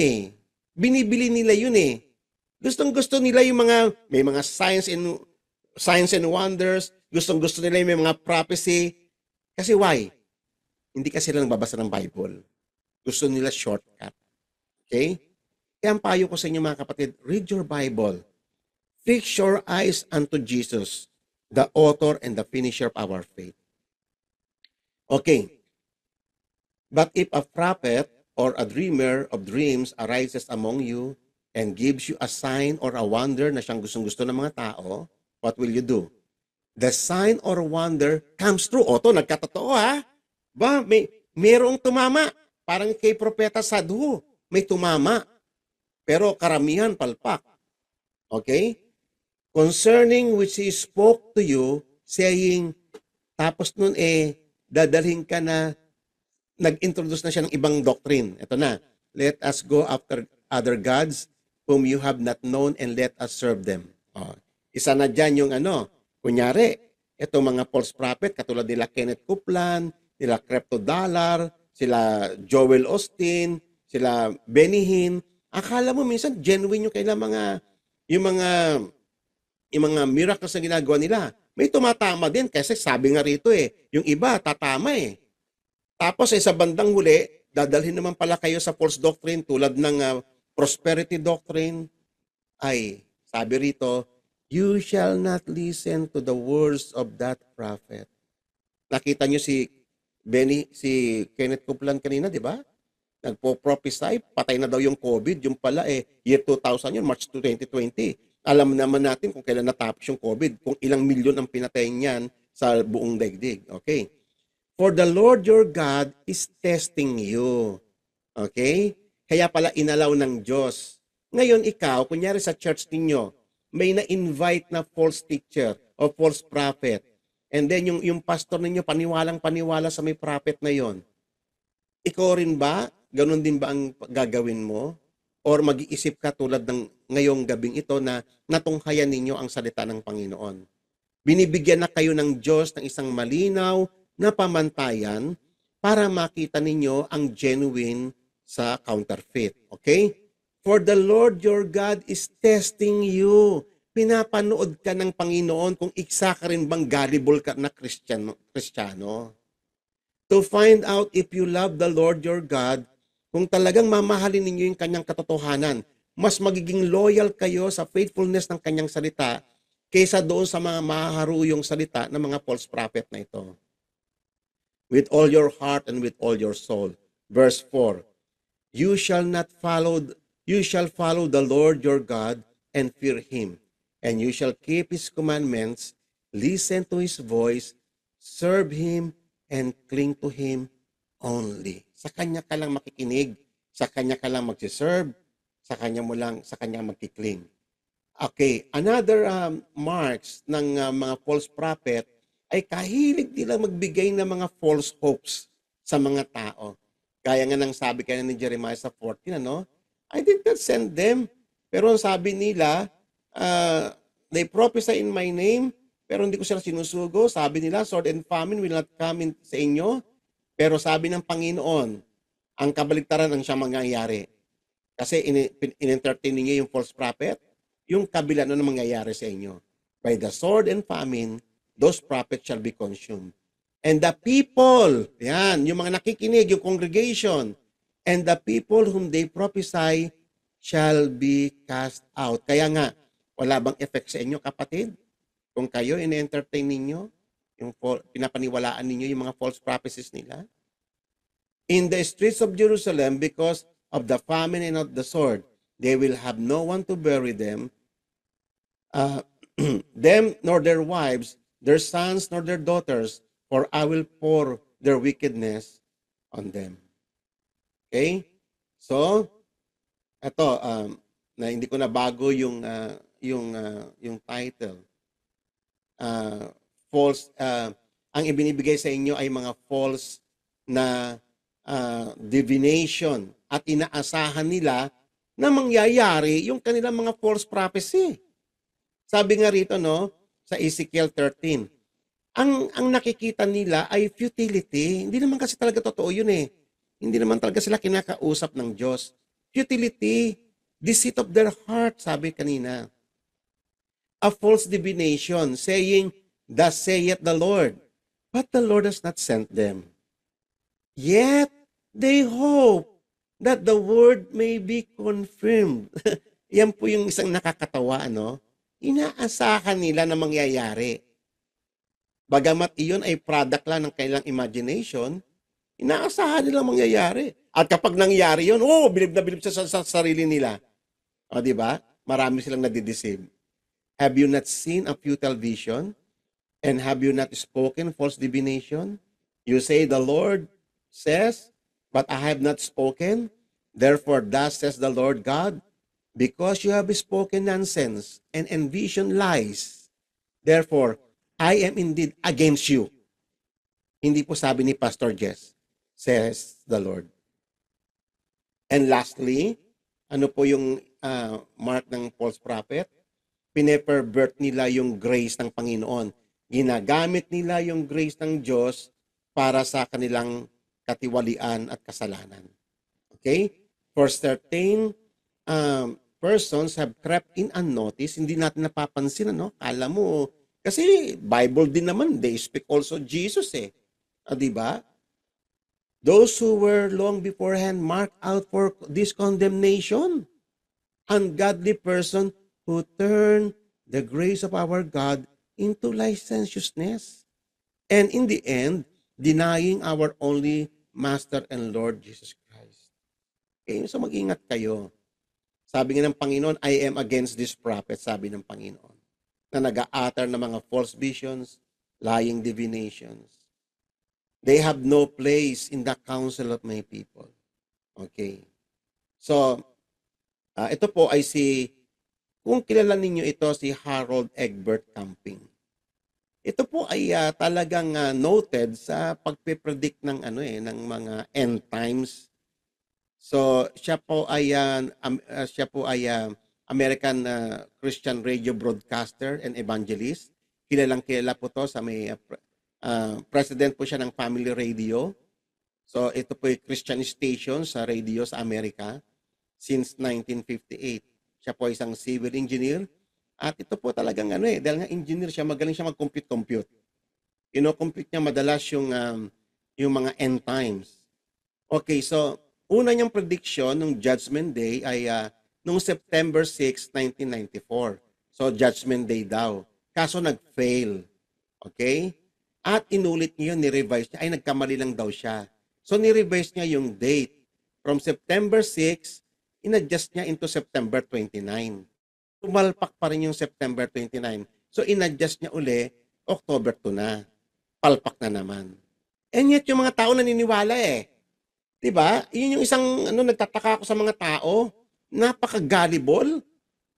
Speaker 1: Binibili nila yun Gustong-gusto nila yung may mga signs and wonders. Gustong-gusto nila yung may mga prophecy. Kasi why? Hindi kasi sila nagbabasa ng Bible. Gusto nila shortcut. Okay? Kaya ang payo ko sa inyo mga kapatid, read your Bible. Fix your eyes unto Jesus, the author and the finisher of our faith. Okay. But if a prophet or a dreamer of dreams arises among you and gives you a sign or a wonder na siyang gustong-gusto ng mga tao, what will you do? The sign or wonder comes true. Oto, nagkatotoo ha. Ba, merong tumama. Parang kay Propeta Sadhu, may tumama. Pero karamihan palpak. Okay? Concerning which he spoke to you, saying, tapos nun dadalhin ka na, nag-introduce na siya ng ibang doctrine. Ito na, let us go after other gods whom you have not known and let us serve them. Isa na dyan yung kunyari, itong mga false prophet, katulad nila Kenneth Copeland, nila Crypto Dollar, sila Joel Osteen, sila Benny Hinn, akala mo minsan genuine yung kailang yung mga miracles na ginagawa nila. May tumatama din kasi sabi nga rito yung iba tatama Tapos sa bandang huli, dadalhin naman pala kayo sa false doctrine tulad ng prosperity doctrine. Ay, sabi rito, you shall not listen to the words of that prophet. Nakita nyo si Kenneth Copeland kanina, di ba? Nagpo-prophesy, patay na daw yung COVID. Yung pala year 2000 yun, March 2020. Alam naman natin kung kailan natapos yung COVID, kung ilang milyon ang pinatay niyan sa buong daigdig. Okay? For the Lord your God is testing you. Okay? Kaya pala inalaw ng Diyos. Ngayon ikaw, kunyari sa church ninyo, may na-invite na false teacher o false prophet. And then yung pastor ninyo paniwalang-paniwala sa may prophet na yon. Ikaw rin ba? Ganon din ba ang gagawin mo? Or mag-iisip ka tulad ng ngayong gabing ito na natunghayan ninyo ang salita ng Panginoon? Binibigyan na kayo ng Diyos ng isang malinaw na pamantayan para makita ninyo ang genuine sa counterfeit. Okay? For the Lord your God is testing you. Pinapanood ka ng Panginoon kung isa ka rin bang gullible ka na Kristiyano. To find out if you love the Lord your God, kung talagang mamahalin ninyo yung kanyang katotohanan, mas magiging loyal kayo sa faithfulness ng kanyang salita kaysa doon sa mga maharuyong salita ng mga false prophet na ito. With all your heart and with all your soul. Verse 4, you shall follow the Lord your God and fear Him, and you shall keep His commandments, listen to His voice, serve Him, and cling to Him only. Sa Kanya ka lang makikinig, sa Kanya ka lang magsiserve, sa Kanya magkikling. Okay, another marks ng mga false prophet ay kahilig nila magbigay ng mga false hopes sa mga tao. Kaya nga nang sabi kaya ni Jeremiah sa 14, I did not send them. Pero ang sabi nila, they prophesy in my name, pero hindi ko sila sinusugo. Sabi nila, sword and famine will not come sa inyo. Pero sabi ng Panginoon, ang kabaligtaran ang siyang mangyayari. Kasi in-entertain ninyo yung false prophet, yung kabila na mangyayari sa inyo. By the sword and famine, those prophets shall be consumed. And the people, yan, yung mga nakikinig, yung congregation, and the people whom they prophesy shall be cast out. Kaya nga, wala bang effect sa inyo, kapatid? Kung kayo in-entertain ninyo, yung pinapaniwalaan ninyo yung mga false prophecies nila? In the streets of Jerusalem, because of the famine and of the sword, they will have no one to bury them, them nor their wives, their sons nor their daughters, for I will pour their wickedness on them. Okay? So, ito, na hindi ko na bago yung title. False, ang ibinibigay sa inyo ay mga false na divination at inaasahan nila na mangyayari yung kanilang mga false prophecy. Sabi nga rito, sa Ezekiel 13, ang nakikita nila ay futility. Hindi naman kasi talaga totoo yun Hindi naman talaga sila kinakausap ng Diyos. Futility, deceit of their heart, sabi kanina. A false divination, saying, thus saith the Lord, but the Lord has not sent them. Yet, they hope that the word may be confirmed. Yan po yung isang nakakatawa, inaasahan nila na mangyayari. Bagamat iyon ay product lang ng kanilang imagination, inaasahan nila mangyayari. At kapag nangyari yun, bilib na bilib sa sarili nila. O, di ba? Marami silang nadideceive. Have you not seen a futile vision? And have you not spoken false divination? You say, the Lord says, but I have not spoken. Therefore, thus says the Lord God, because you have spoken nonsense and envisioned lies. Therefore, I am indeed against you. Hindi po sabi ni Pastor Jess, says the Lord. And lastly, ano po yung mark ng false prophet? Pinepervert nila yung grace ng Panginoon. Ginagamit nila yung grace ng Diyos para sa kanilang katiwalian at kasalanan. Okay? For certain persons have crept in unnoticed, hindi natin napapansin, ano? Kala mo, kasi Bible din naman, they speak also Jesus di ba? Those who were long beforehand marked out for this condemnation, ungodly person who turned the grace of our God into licentiousness. And in the end, denying our only Master and Lord Jesus Christ. Okay, so mag-ingat kayo. Sabi nga ng Panginoon, I am against this prophet, sabi ng Panginoon, na nag-a-utter ng mga false visions, lying divinations. They have no place in the council of my people. Okay. So, ito po ay kung kilala ninyo ito, si Harold Egbert Camping. Ito po ay talagang noted sa pagpe-predict ng ng mga end times. So, siya po ay American Christian radio broadcaster and evangelist. Kilalang kilala po to sa may president po siya ng Family Radio. So, ito po ay Christian station sa radio sa Amerika since 1958. Siya po isang civil engineer. At ito po talagang dahil nga engineer siya, magaling siya mag-compute. Compute niya madalas yung mga end times. Okay, so una niyang prediction ng Judgment Day ay noong September 6, 1994. So Judgment Day daw. Kaso nag-fail. Okay? At inulit niya, ni-revise niya. Ay, nagkamali lang daw siya. So ni-revise niya yung date. From September 6, in-adjust niya into September 29. Tumalpak pa rin yung September 29. So in-adjust niya uli, October 2 na. Palpak na naman. And yet yung mga tao naniniwala Diba? Yun yung isang nagtataka ako sa mga tao. Napaka-gullible.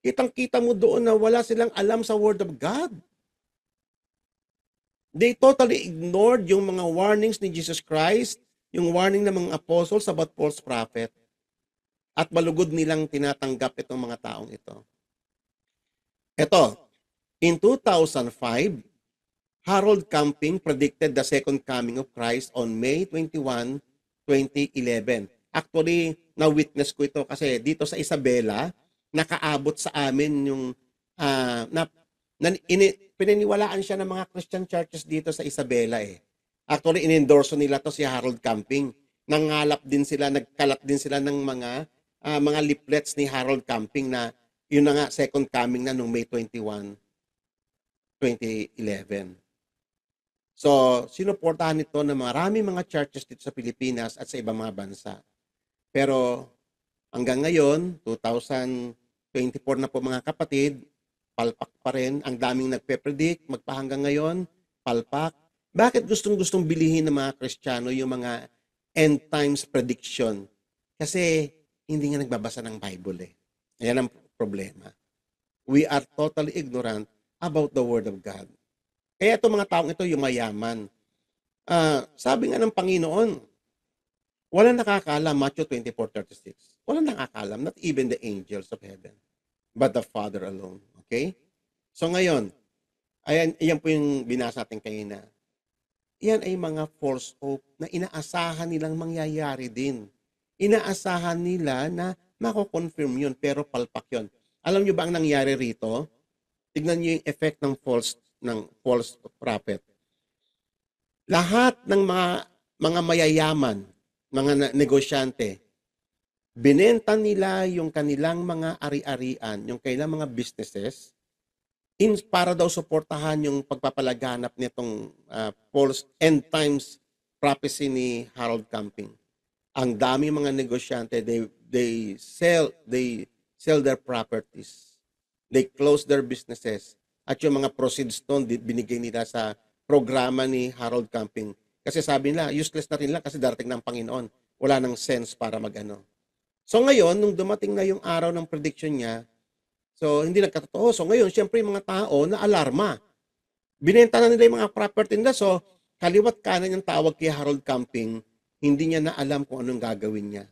Speaker 1: Kitang-kita mo doon na wala silang alam sa Word of God. They totally ignored yung mga warnings ni Jesus Christ, yung warning ng mga apostles about false prophet. At malugod nilang tinatanggap itong mga taong ito. Ito, in 2005, Harold Camping predicted the second coming of Christ on May 21, 2011. Actually, na-witness ko ito kasi dito sa Isabela, nakaabot sa amin yung pinaniwalaan siya ng mga Christian churches dito sa Isabela Actually, in-endorso nila to si Harold Camping. Nangalap din sila, nagkalat din sila ng mga leaflets ni Harold Camping na yun na nga, second coming na noong May 21, 2011. So, sinuportahan nito ng marami mga churches dito sa Pilipinas at sa ibang mga bansa. Pero hanggang ngayon, 2024 na po mga kapatid, palpak pa rin. Ang daming nagpe-predict, magpahanggang ngayon, palpak. Bakit gustong-gustong bilihin ng mga Kristiyano yung mga end times prediction? Kasi hindi nga nagbabasa ng Bible Ayan ang problema. We are totally ignorant about the Word of God. Kaya itong mga taong ito, yung mayaman. Sabi nga ng Panginoon, walang nakakaalam, Matthew 24:36. Walang nakakaalam, not even the angels of heaven, but the Father alone. Okay? So ngayon, ayan po yung binasa natin kanina. Yan ay mga false hope na inaasahan nilang mangyayari din. Inaasahan nila na mako-confirm yun, pero palpak yun. Alam nyo ba ang nangyari rito? Tignan nyo yung effect ng false prophet. Lahat ng mga mayayaman, mga negosyante, binenta nila yung kanilang mga ari-arian, yung kanilang mga businesses, para daw suportahan yung pagpapalaganap nitong false end times prophecy ni Harold Camping. Ang dami mga negosyante, they sell their properties. They close their businesses. At yung mga proceeds doon, binigay nila sa programa ni Harold Camping. Kasi sabi nila, useless na rin lang kasi darating ng Panginoon. Wala nang sense para magano. So ngayon, nung dumating na yung araw ng prediction niya, so hindi nagkatotoo. So ngayon, syempre yung mga tao na alarma. Binenta na nila yung mga property nila. So kaliwat kanan yung tawag kay Harold Camping, hindi niya na alam kung anong gagawin niya.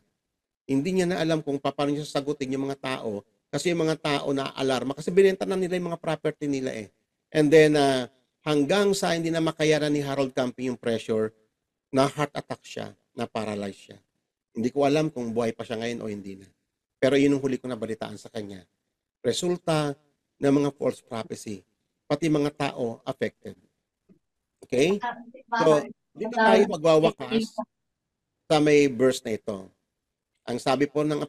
Speaker 1: Hindi niya na alam kung paano niya sasagutin yung mga tao kasi yung mga tao na alarma kasi binenta na nila yung mga property nila eh. And then hanggang sa hindi na makayanan ni Harold Camping yung pressure, na heart attack siya, na paralyze siya. Hindi ko alam kung buhay pa siya ngayon o hindi na. Pero yun ang huli ko na balitaan sa kanya. Resulta ng mga false prophecy, pati mga tao affected. Okay? So, dito tayo magwawakas sa may verse na ito. Ang sabi po ng,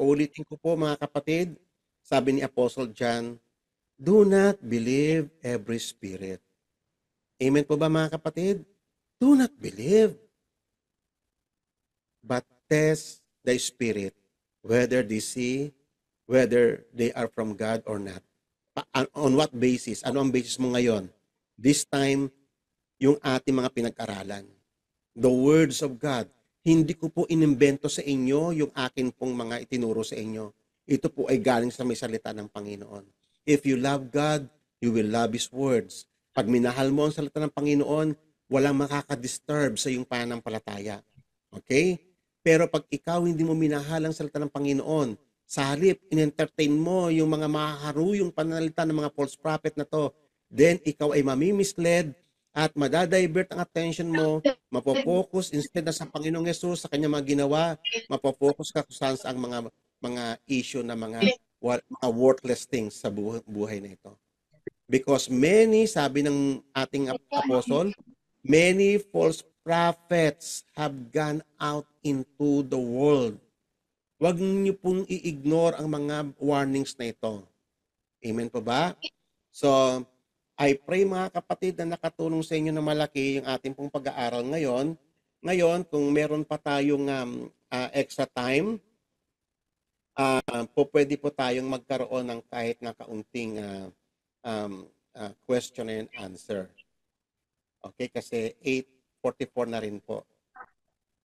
Speaker 1: ulitin ko po mga kapatid, sabi ni Apostle John, do not believe every spirit. Amen po ba mga kapatid? Do not believe. But test the spirit, whether they see, whether they are from God or not. On what basis? Ano ang basis mo ngayon? This time, yung ating mga pinag-aralan. The words of God. Hindi ko po inimbento sa inyo yung akin pong mga itinuro sa inyo. Ito po ay galing sa may salita ng Panginoon. If you love God, you will love His words. Pag minahal mo ang salita ng Panginoon, walang makakadisturb sa iyong pananampalataya. Okay? Pero pag ikaw hindi mo minahal ang salita ng Panginoon, sa halip, in-entertain mo yung mga mahaharuyong pananalita ng mga false prophet na to, then ikaw ay mamimisled at madadivert ang attention mo, mapofocus instead na sa Panginoong Yesus, sa kanyang mga ginawa, mapofocus ka kung saan sa mga issue na mga worthless things sa buhay na ito. Because many, sabi ng ating apostle, many false prophets have gone out into the world. Huwag niyo pong i-ignore ang mga warnings na ito. Amen po ba? So, I pray mga kapatid na nakatulong sa inyo na malaki yung ating pong pag-aaral ngayon. Ngayon, kung meron pa tayong extra time, pwede po tayong magkaroon ng kahit na kaunting question and answer. Okay, kasi 8:44 na rin po.